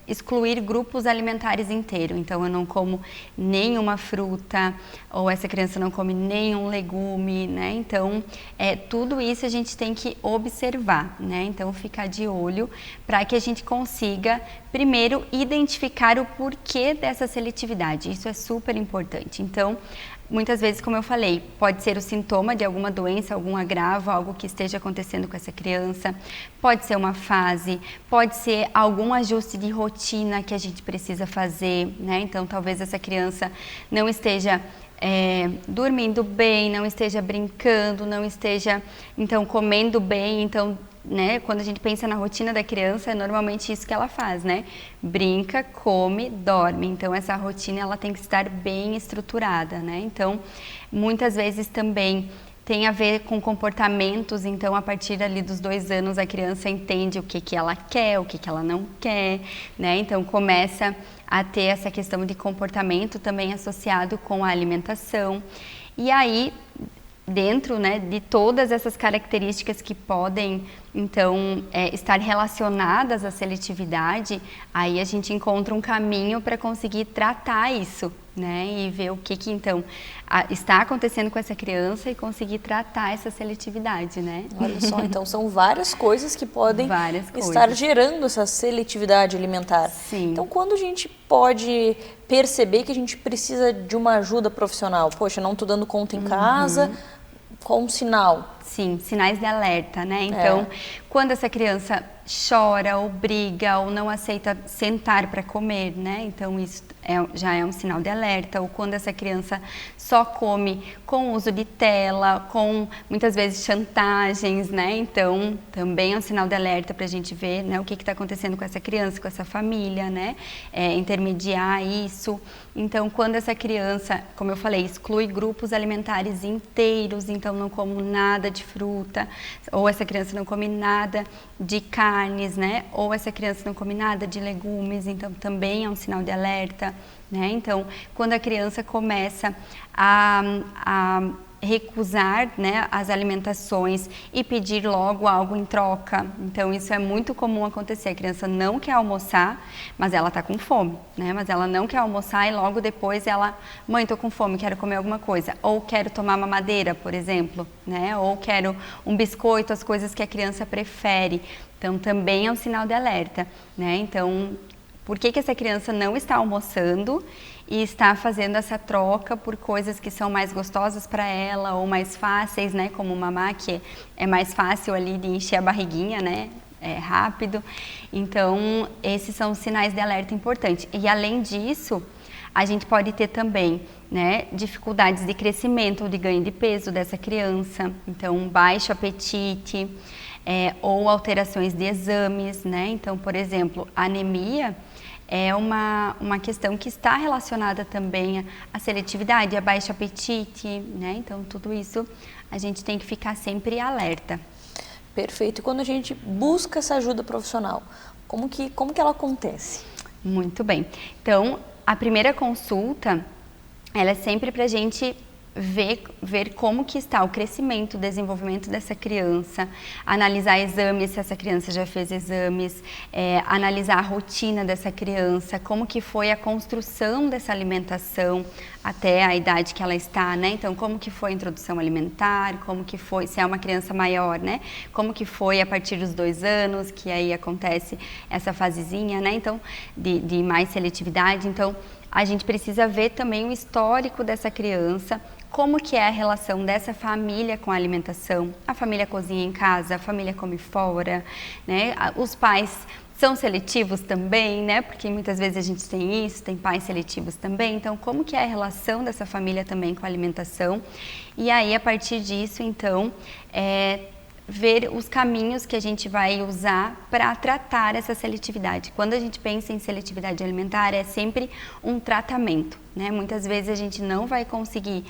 S2: excluir grupos alimentares inteiros. Então, eu não como nenhuma fruta, ou essa criança não come nenhum legume, né? Então, tudo isso a gente tem que observar, né? Então, ficar de olho para que a gente consiga, primeiro, identificar o porquê dessa seletividade. Isso é super importante. Então, muitas vezes, como eu falei, pode ser o sintoma de alguma doença, algum agravo, algo que esteja acontecendo com essa criança. Pode ser uma fase, pode ser algum ajuste de rotina que a gente precisa fazer, né? Então, talvez essa criança não esteja dormindo bem, não esteja brincando, não esteja, então, comendo bem. Então, né, quando a gente pensa na rotina da criança, é normalmente isso que ela faz, né? Brinca, come, dorme. Então, essa rotina, ela tem que estar bem estruturada, né? Então, muitas vezes também tem a ver com comportamentos. Então, a partir ali dos 2 anos, a criança entende o que ela quer, o que ela não quer, né? Então, começa a ter essa questão de comportamento também associado com a alimentação. E aí, dentro, né, de todas essas características que podem, então, estar relacionadas à seletividade, aí a gente encontra um caminho para conseguir tratar isso, né, e ver o que então está acontecendo com essa criança e conseguir tratar essa seletividade, né?
S1: Olha só, então são várias coisas que podem estar
S2: coisas.
S1: Gerando essa seletividade alimentar.
S2: Sim.
S1: Então, quando a gente pode perceber que a gente precisa de uma ajuda profissional? Poxa, não estou dando conta em casa, qual um sinal?
S2: Sim, sinais de alerta, né? Então, quando essa criança chora ou briga ou não aceita sentar para comer, né? Então, isso já é um sinal de alerta. Ou quando essa criança só come com uso de tela, com muitas vezes chantagens, né? Então, também é um sinal de alerta para a gente ver, né, o que está acontecendo com essa criança, com essa família, né? Intermediar isso. Então, quando essa criança, como eu falei, exclui grupos alimentares inteiros, então não como nada de fruta, ou essa criança não come nada de carnes, né? Ou essa criança não come nada de legumes, então também é um sinal de alerta.
S7: alerta, né? Então, quando a criança começa a recusar, né, as alimentações e pedir logo algo em troca. Então, isso é muito comum acontecer. A criança não quer almoçar, mas ela está com fome, né? Mas ela não quer almoçar e logo depois ela, mãe, estou com fome, quero comer alguma coisa. Ou quero tomar mamadeira, por exemplo, né? Ou quero um biscoito, as coisas que a criança prefere. Então, também é um sinal de alerta, né? Então, por que essa criança não está almoçando e está fazendo essa troca por coisas que são mais gostosas para ela ou mais fáceis, né? Como mamar, que é mais fácil ali de encher a barriguinha, né? É rápido. Então, esses são os sinais de alerta importantes. E além disso, a gente pode ter também, né, dificuldades de crescimento ou de ganho de peso dessa criança. Então, baixo apetite, ou alterações de exames, né? Então, por exemplo, a anemia é uma questão que está relacionada também à seletividade, a baixo apetite, né? Então, tudo isso a gente tem que ficar sempre alerta.
S1: Perfeito. E quando a gente busca essa ajuda profissional, como que ela acontece?
S7: Muito bem. Então, a primeira consulta, ela é sempre para a gente ver como que está o crescimento, o desenvolvimento dessa criança, analisar exames, se essa criança já fez exames, analisar a rotina dessa criança, como que foi a construção dessa alimentação até a idade que ela está, né? Então, como que foi a introdução alimentar, como que foi, se é uma criança maior, né? Como que foi a partir dos 2 anos, que aí acontece essa fasezinha, né? Então, de mais seletividade. Então, a gente precisa ver também o histórico dessa criança, como que é a relação dessa família com a alimentação. A família cozinha em casa, a família come fora, né? Os pais são seletivos também, né? Porque muitas vezes a gente tem isso, tem pais seletivos também. Então, como que é a relação dessa família também com a alimentação? E aí, a partir disso, então, ver os caminhos que a gente vai usar para tratar essa seletividade. Quando a gente pensa em seletividade alimentar, é sempre um tratamento, né? Muitas vezes a gente não vai conseguir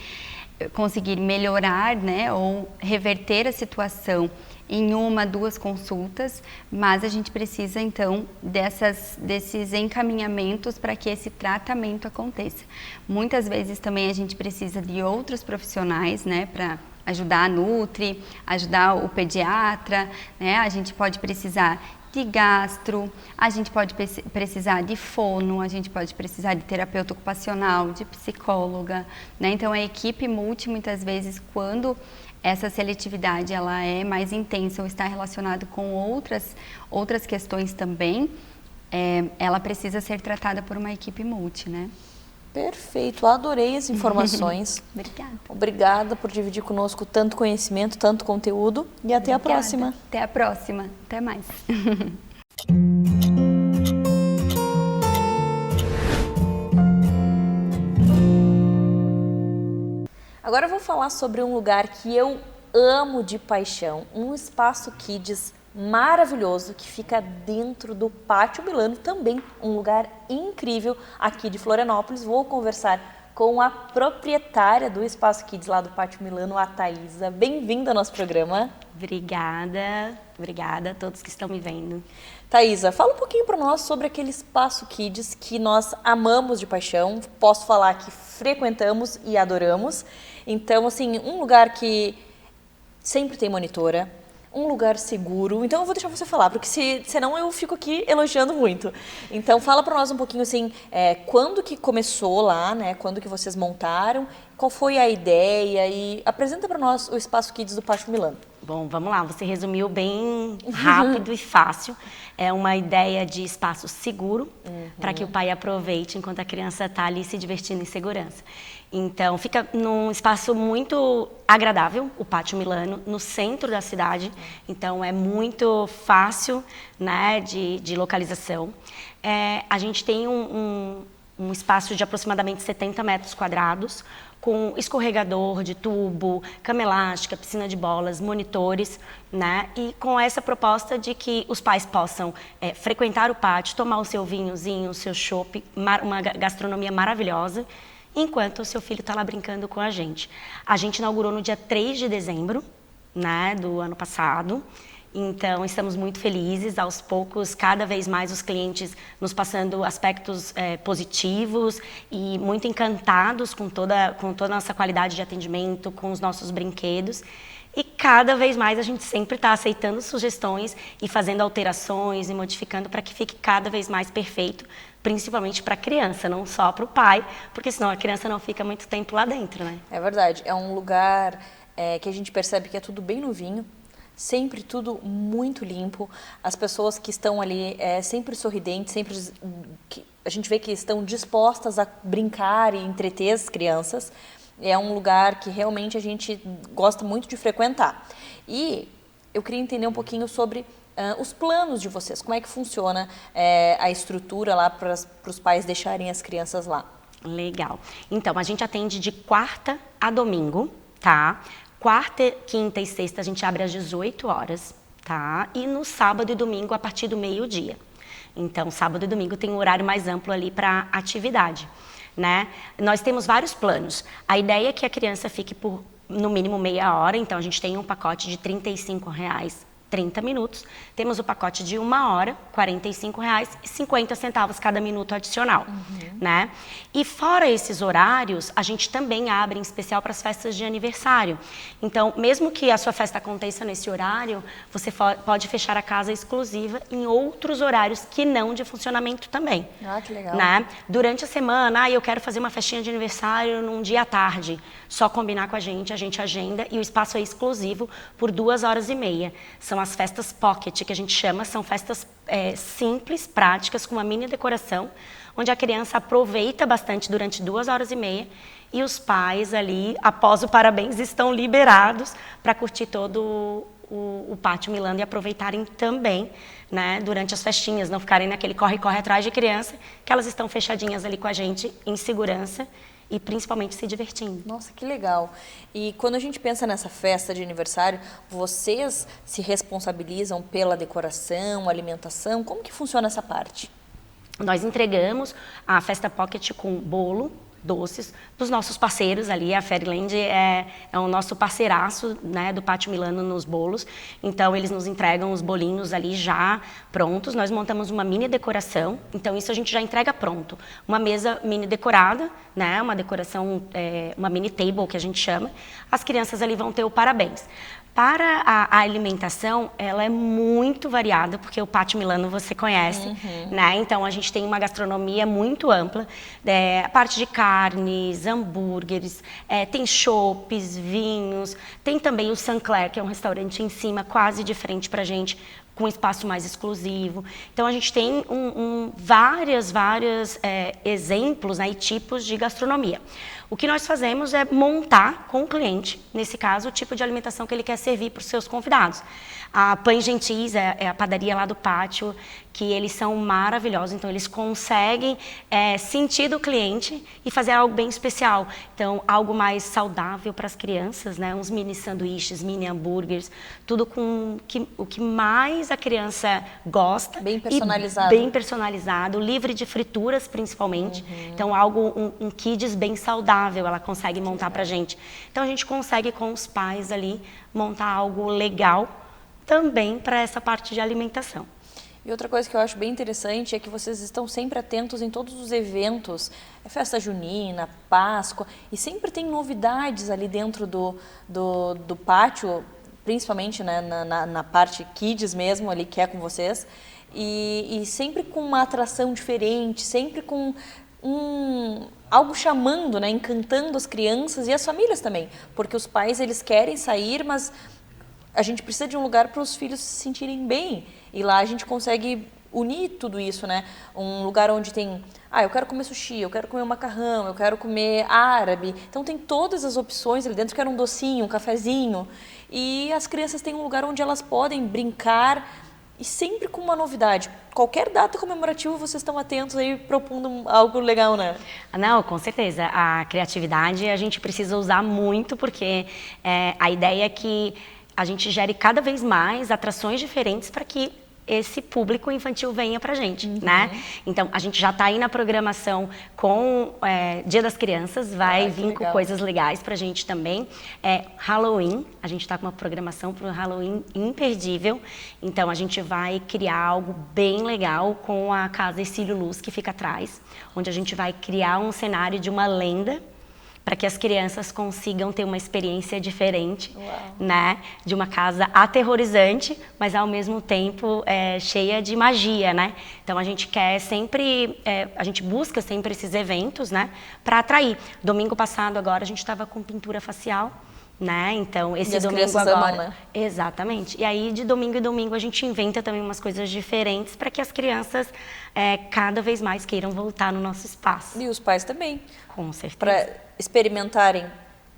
S7: melhorar, né, ou reverter a situação em 1, 2 consultas, mas a gente precisa então desses encaminhamentos para que esse tratamento aconteça. Muitas vezes também a gente precisa de outros profissionais, né, para ajudar a nutri, ajudar o pediatra, né? A gente pode precisar de gastro, a gente pode precisar de fono, a gente pode precisar de terapeuta ocupacional, de psicóloga, né? Então, a equipe multi, muitas vezes, quando essa seletividade ela é mais intensa ou está relacionada com outras questões também, ela precisa ser tratada por uma equipe multi, né?
S1: Perfeito, adorei as informações.
S7: Obrigada.
S1: Obrigada por dividir conosco tanto conhecimento, tanto conteúdo e até a próxima.
S7: Até a próxima, até mais.
S1: Agora eu vou falar sobre um lugar que eu amo de paixão, um espaço Kids maravilhoso que fica dentro do Pátio Milano, também um lugar incrível aqui de Florianópolis. Vou conversar com a proprietária do Espaço Kids lá do Pátio Milano, a Thaisa. Bem-vinda ao nosso programa.
S8: Obrigada a todos que estão me vendo.
S1: Thaisa, fala um pouquinho para nós sobre aquele Espaço Kids que nós amamos de paixão. Posso falar que frequentamos e adoramos. Então, assim, um lugar que sempre tem monitora, um lugar seguro. Então eu vou deixar você falar, porque senão eu fico aqui elogiando muito. Então fala para nós um pouquinho assim, quando que começou lá, né? Quando que vocês montaram, qual foi a ideia e apresenta para nós o Espaço Kids do Pátio Milano.
S8: Bom, vamos lá, você resumiu bem rápido e fácil. É uma ideia de espaço seguro, para que o pai aproveite enquanto a criança está ali se divertindo em segurança. Então, fica num espaço muito agradável, o Pátio Milano, no centro da cidade. Então, é muito fácil, né, de localização. A gente tem um espaço de aproximadamente 70 metros quadrados, com escorregador de tubo, cama elástica, piscina de bolas, monitores, né? E com essa proposta de que os pais possam frequentar o pátio, tomar o seu vinhozinho, o seu chopp, uma gastronomia maravilhosa, enquanto o seu filho está lá brincando com a gente. A gente inaugurou no dia 3 de dezembro, né, do ano passado, Então, estamos muito felizes, aos poucos, cada vez mais os clientes nos passando aspectos positivos e muito encantados com toda a nossa qualidade de atendimento, com os nossos brinquedos. E cada vez mais a gente sempre está aceitando sugestões e fazendo alterações e modificando para que fique cada vez mais perfeito, principalmente para a criança, não só para o pai, porque senão a criança não fica muito tempo lá dentro, né?
S1: É verdade, é um lugar que a gente percebe que é tudo bem novinho, sempre tudo muito limpo, as pessoas que estão ali sempre sorridentes, sempre a gente vê que estão dispostas a brincar e entreter as crianças. É um lugar que realmente a gente gosta muito de frequentar. E eu queria entender um pouquinho sobre os planos de vocês, como é que funciona a estrutura lá para os pais deixarem as crianças lá.
S8: Legal. Então, a gente atende de quarta a domingo, tá? Quarta, quinta e sexta a gente abre às 18 horas, tá? E no sábado e domingo a partir do meio-dia. Então, sábado e domingo tem um horário mais amplo ali para atividade, né? Nós temos vários planos. A ideia é que a criança fique por, no mínimo, meia hora. Então, a gente tem um pacote de R$ 35,00, 30 minutos. Temos o pacote de 1 hora, R$ 45,50 cada minuto adicional, né? E fora esses horários, a gente também abre em especial para as festas de aniversário. Então, mesmo que a sua festa aconteça nesse horário, você pode fechar a casa exclusiva em outros horários que não de funcionamento também.
S1: Ah, que legal.
S8: Né? Durante a semana, eu quero fazer uma festinha de aniversário num dia à tarde. Só combinar com a gente agenda e o espaço é exclusivo por 2h30. São as festas pocket, que a gente chama, são festas simples, práticas, com uma mini decoração, onde a criança aproveita bastante durante 2h30 e os pais ali, após o parabéns, estão liberados para curtir todo o Pátio Milano e aproveitarem também, né, durante as festinhas, não ficarem naquele corre-corre atrás de criança, que elas estão fechadinhas ali com a gente, em segurança, e principalmente se divertindo.
S1: Nossa, que legal. E quando a gente pensa nessa festa de aniversário, vocês se responsabilizam pela decoração, alimentação? Como que funciona essa parte?
S8: Nós entregamos a Festa Pocket com bolo, doces, dos nossos parceiros ali. A Fairyland é o nosso parceiraço, né, do Pátio Milano nos bolos. Então, eles nos entregam os bolinhos ali já prontos. Nós montamos uma mini decoração, então isso a gente já entrega pronto. Uma mesa mini decorada, né, uma decoração, uma mini table que a gente chama. As crianças ali vão ter o parabéns. Para a alimentação, ela é muito variada, porque o Pátio Milano você conhece, né? Então, a gente tem uma gastronomia muito ampla, a parte de carnes, hambúrgueres, tem chopes, vinhos, tem também o Saint-Clair, que é um restaurante em cima, quase de frente pra gente, com um espaço mais exclusivo. Então, a gente tem vários exemplos, né, e tipos de gastronomia. O que nós fazemos é montar com o cliente, nesse caso, o tipo de alimentação que ele quer servir para os seus convidados. A Pães Gentis é a padaria lá do pátio, que eles são maravilhosos, então eles conseguem sentir do cliente e fazer algo bem especial. Então, algo mais saudável para as crianças, né? Uns mini sanduíches, mini hambúrgueres, tudo com o que mais a criança gosta.
S1: Bem personalizado.
S8: Bem personalizado, livre de frituras principalmente. Então, um kids bem saudável ela consegue montar para a gente. Então, a gente consegue com os pais ali montar algo legal também para essa parte de alimentação.
S1: E outra coisa que eu acho bem interessante é que vocês estão sempre atentos em todos os eventos, festa junina, Páscoa, e sempre tem novidades ali dentro do pátio, principalmente, né, na parte kids mesmo, ali que é com vocês, e sempre com uma atração diferente, sempre com algo chamando, né, encantando as crianças e as famílias também, porque os pais eles querem sair, mas a gente precisa de um lugar para os filhos se sentirem bem. E lá a gente consegue unir tudo isso, né? Um lugar onde tem, eu quero comer sushi, eu quero comer um macarrão, eu quero comer árabe. Então tem todas as opções ali dentro, eu quero um docinho, um cafezinho. E as crianças têm um lugar onde elas podem brincar e sempre com uma novidade. Qualquer data comemorativa vocês estão atentos aí propondo algo legal, né?
S8: Não, com certeza. A criatividade a gente precisa usar muito, porque a ideia é que a gente gere cada vez mais atrações diferentes para que esse público infantil venha pra gente, né? Então, a gente já está aí na programação com Dia das Crianças, vai vir com coisas legais pra gente também. Halloween, a gente está com uma programação para o Halloween imperdível, então a gente vai criar algo bem legal com a Casa Ercílio Luz, que fica atrás, onde a gente vai criar um cenário de uma lenda, para que as crianças consigam ter uma experiência diferente, né? De uma casa aterrorizante, mas ao mesmo tempo cheia de magia, né? Então a gente quer sempre, a gente busca sempre esses eventos, né? Para atrair. Domingo passado agora a gente estava com pintura facial, né? Então esse domingo agora,
S1: amam, né?
S8: Exatamente. E aí de domingo em domingo a gente inventa também umas coisas diferentes para que as crianças cada vez mais queiram voltar no nosso espaço.
S1: E os pais também.
S8: Com certeza.
S1: Para experimentarem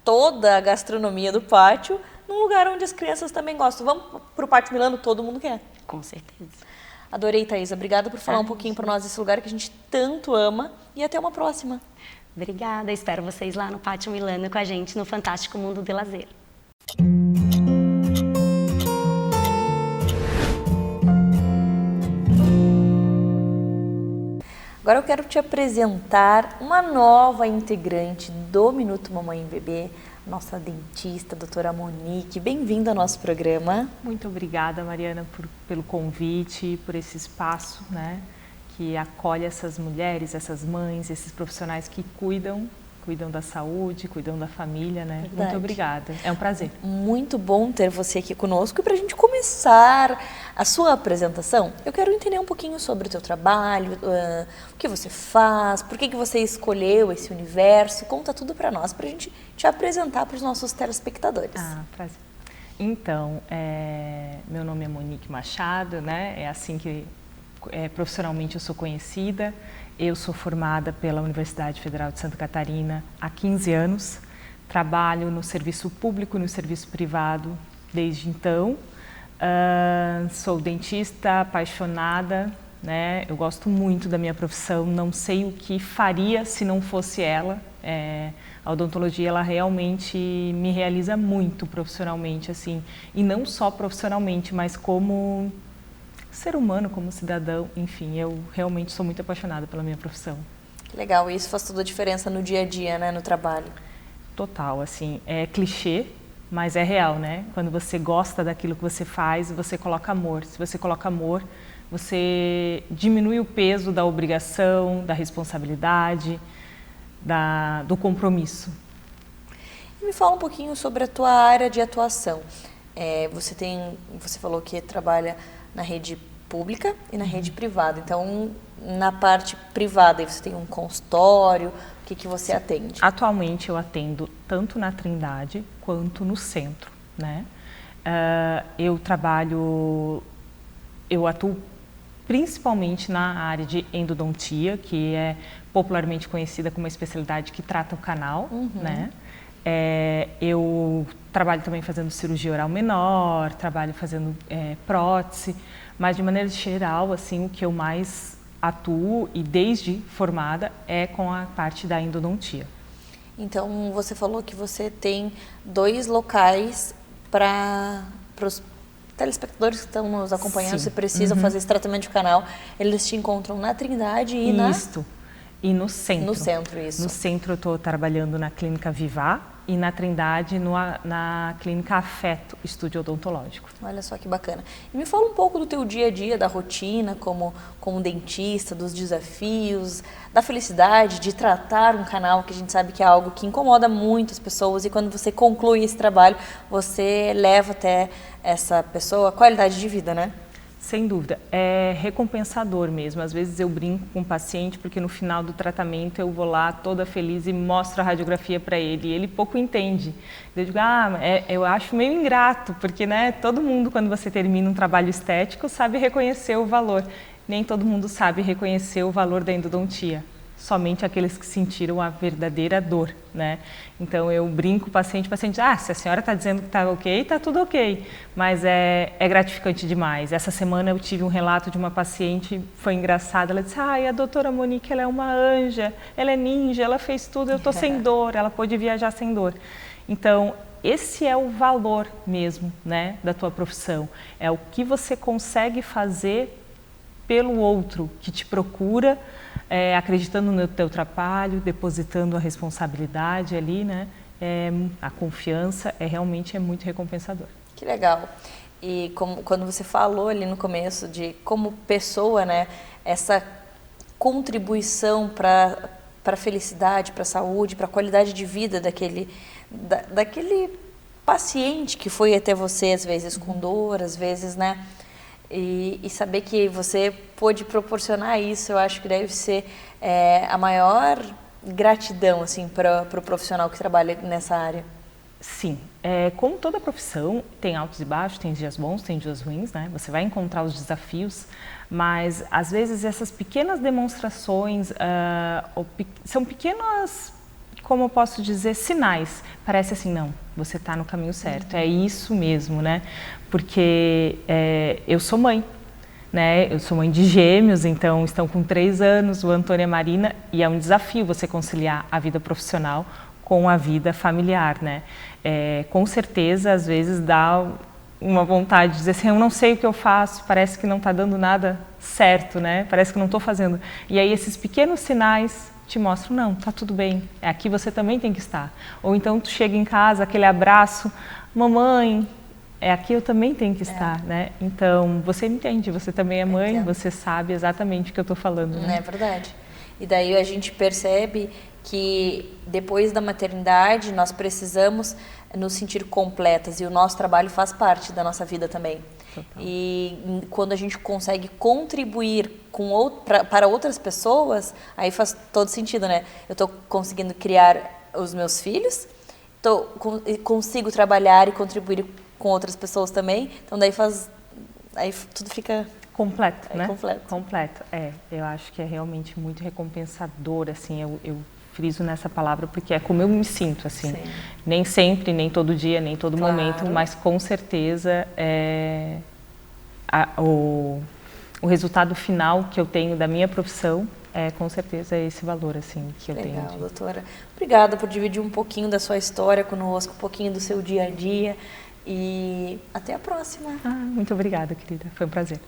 S1: toda a gastronomia do pátio num lugar onde as crianças também gostam. Vamos para o Pátio Milano, todo mundo quer.
S8: Com certeza.
S1: Adorei, Thaisa. Obrigada por falar um pouquinho para nós desse lugar que a gente tanto ama e até uma próxima.
S8: Obrigada, espero vocês lá no Pátio Milano com a gente no Fantástico Mundo de Lazer.
S1: Agora eu quero te apresentar uma nova integrante do Minuto Mamãe e Bebê, nossa dentista, doutora Monique. Bem-vinda ao nosso programa.
S9: Muito obrigada, Mariana, pelo convite, por esse espaço, né, que acolhe essas mulheres, essas mães, esses profissionais que cuidam da saúde, cuidam da família, né?
S1: Verdade.
S9: Muito obrigada. É um prazer.
S1: Muito bom ter você aqui conosco. E para a gente começar a sua apresentação, eu quero entender um pouquinho sobre o teu trabalho, o que você faz, por que você escolheu esse universo. Conta tudo para nós, para a gente te apresentar para os nossos telespectadores.
S9: Prazer. Então, meu nome é Monique Machado, né? É assim que profissionalmente eu sou conhecida. Eu sou formada pela Universidade Federal de Santa Catarina há 15 anos. Trabalho no serviço público e no serviço privado desde então. Sou dentista, apaixonada, né? Eu gosto muito da minha profissão, não sei o que faria se não fosse ela. A odontologia, ela realmente me realiza muito profissionalmente, assim, e não só profissionalmente, mas como ser humano, como cidadão, enfim, eu realmente sou muito apaixonada pela minha profissão.
S1: Que legal, e isso faz toda a diferença no dia a dia, né, no trabalho.
S9: Total, assim, é clichê, mas é real, né? Quando você gosta daquilo que você faz, você coloca amor. Se você coloca amor, você diminui o peso da obrigação, da responsabilidade, do compromisso.
S1: E me fala um pouquinho sobre a tua área de atuação. Você falou que trabalha na rede pública e na rede privada. Então, na parte privada, você tem um consultório, o que você atende?
S9: Atualmente eu atendo tanto na Trindade quanto no centro, né? Eu atuo principalmente na área de endodontia, que é popularmente conhecida como uma especialidade que trata o canal, né? Eu trabalho também fazendo cirurgia oral menor, trabalho fazendo prótese, mas de maneira geral, assim, o que eu mais atuo e desde formada é com a parte da endodontia.
S1: Então, você falou que você tem 2 locais para os telespectadores que estão nos acompanhando, se precisam fazer esse tratamento de canal, eles te encontram na Trindade e
S9: e no centro.
S1: No centro, isso.
S9: No centro eu estou trabalhando na Clínica Vivar e na Trindade na Clínica Afeto, Estúdio Odontológico.
S1: Olha só que bacana. E me fala um pouco do teu dia a dia, da rotina como dentista, dos desafios, da felicidade de tratar um canal, que a gente sabe que é algo que incomoda muito as pessoas, e quando você conclui esse trabalho, você leva até essa pessoa a qualidade de vida, né?
S9: Sem dúvida, é recompensador mesmo. Às vezes eu brinco com o paciente porque no final do tratamento eu vou lá toda feliz e mostro a radiografia para ele e ele pouco entende. Eu digo, eu acho meio ingrato, porque né, todo mundo quando você termina um trabalho estético sabe reconhecer o valor. Nem todo mundo sabe reconhecer o valor da endodontia. Somente aqueles que sentiram a verdadeira dor, né? Então eu brinco com o paciente, se a senhora está dizendo que está ok, está tudo ok, mas é gratificante demais. Essa semana eu tive um relato de uma paciente, foi engraçado, ela disse, a doutora Monique, ela é uma anja, ela é ninja, ela fez tudo, eu estou sem dor, ela pôde viajar sem dor. Então, esse é o valor mesmo, né, da tua profissão. É o que você consegue fazer pelo outro que te procura, acreditando no teu trabalho, depositando a responsabilidade ali, né? A confiança realmente é muito recompensador.
S1: Que legal. E quando você falou ali no começo de como pessoa, né, essa contribuição para a felicidade, para a saúde, para a qualidade de vida daquele paciente que foi até você, às vezes com dor, às vezes, né? E saber que você pôde proporcionar isso, eu acho que deve ser a maior gratidão, assim, para o profissional que trabalha nessa área.
S9: Sim, como toda profissão, tem altos e baixos, tem dias bons, tem dias ruins, né? Você vai encontrar os desafios, mas às vezes essas pequenas demonstrações são pequenas, como eu posso dizer, sinais. Parece assim, não, você está no caminho certo, é isso mesmo, né? Porque eu sou mãe, né? Eu sou mãe de gêmeos, então estão com 3 anos, o Antônio e a Marina, e é um desafio você conciliar a vida profissional com a vida familiar, né? Com certeza, às vezes dá uma vontade de dizer assim, eu não sei o que eu faço, parece que não está dando nada certo, né? Parece que não estou fazendo. E aí esses pequenos sinais te mostram, não, tá tudo bem, aqui você também tem que estar. Ou então tu chega em casa, aquele abraço, mamãe, aqui eu também tenho que estar, né? Então, você entende, você também é mãe, você sabe exatamente o que eu estou falando, né?
S1: É verdade. E daí a gente percebe que depois da maternidade nós precisamos nos sentir completas e o nosso trabalho faz parte da nossa vida também. Total. E quando a gente consegue contribuir para outras pessoas, aí faz todo sentido, né? Eu estou conseguindo criar os meus filhos, consigo trabalhar e contribuir com outras pessoas também, então daí tudo fica
S9: completo, né?
S1: Completo.
S9: Eu acho que é realmente muito recompensador, assim, eu friso nessa palavra porque é como eu me sinto, assim. Sim. Nem sempre, nem todo dia, nem todo momento, mas com certeza o resultado final que eu tenho da minha profissão com certeza esse valor, assim, que eu tenho.
S1: Legal, doutora. Obrigada por dividir um pouquinho da sua história conosco, um pouquinho do seu dia a dia e até a próxima.
S9: Muito obrigada, querida. Foi um prazer.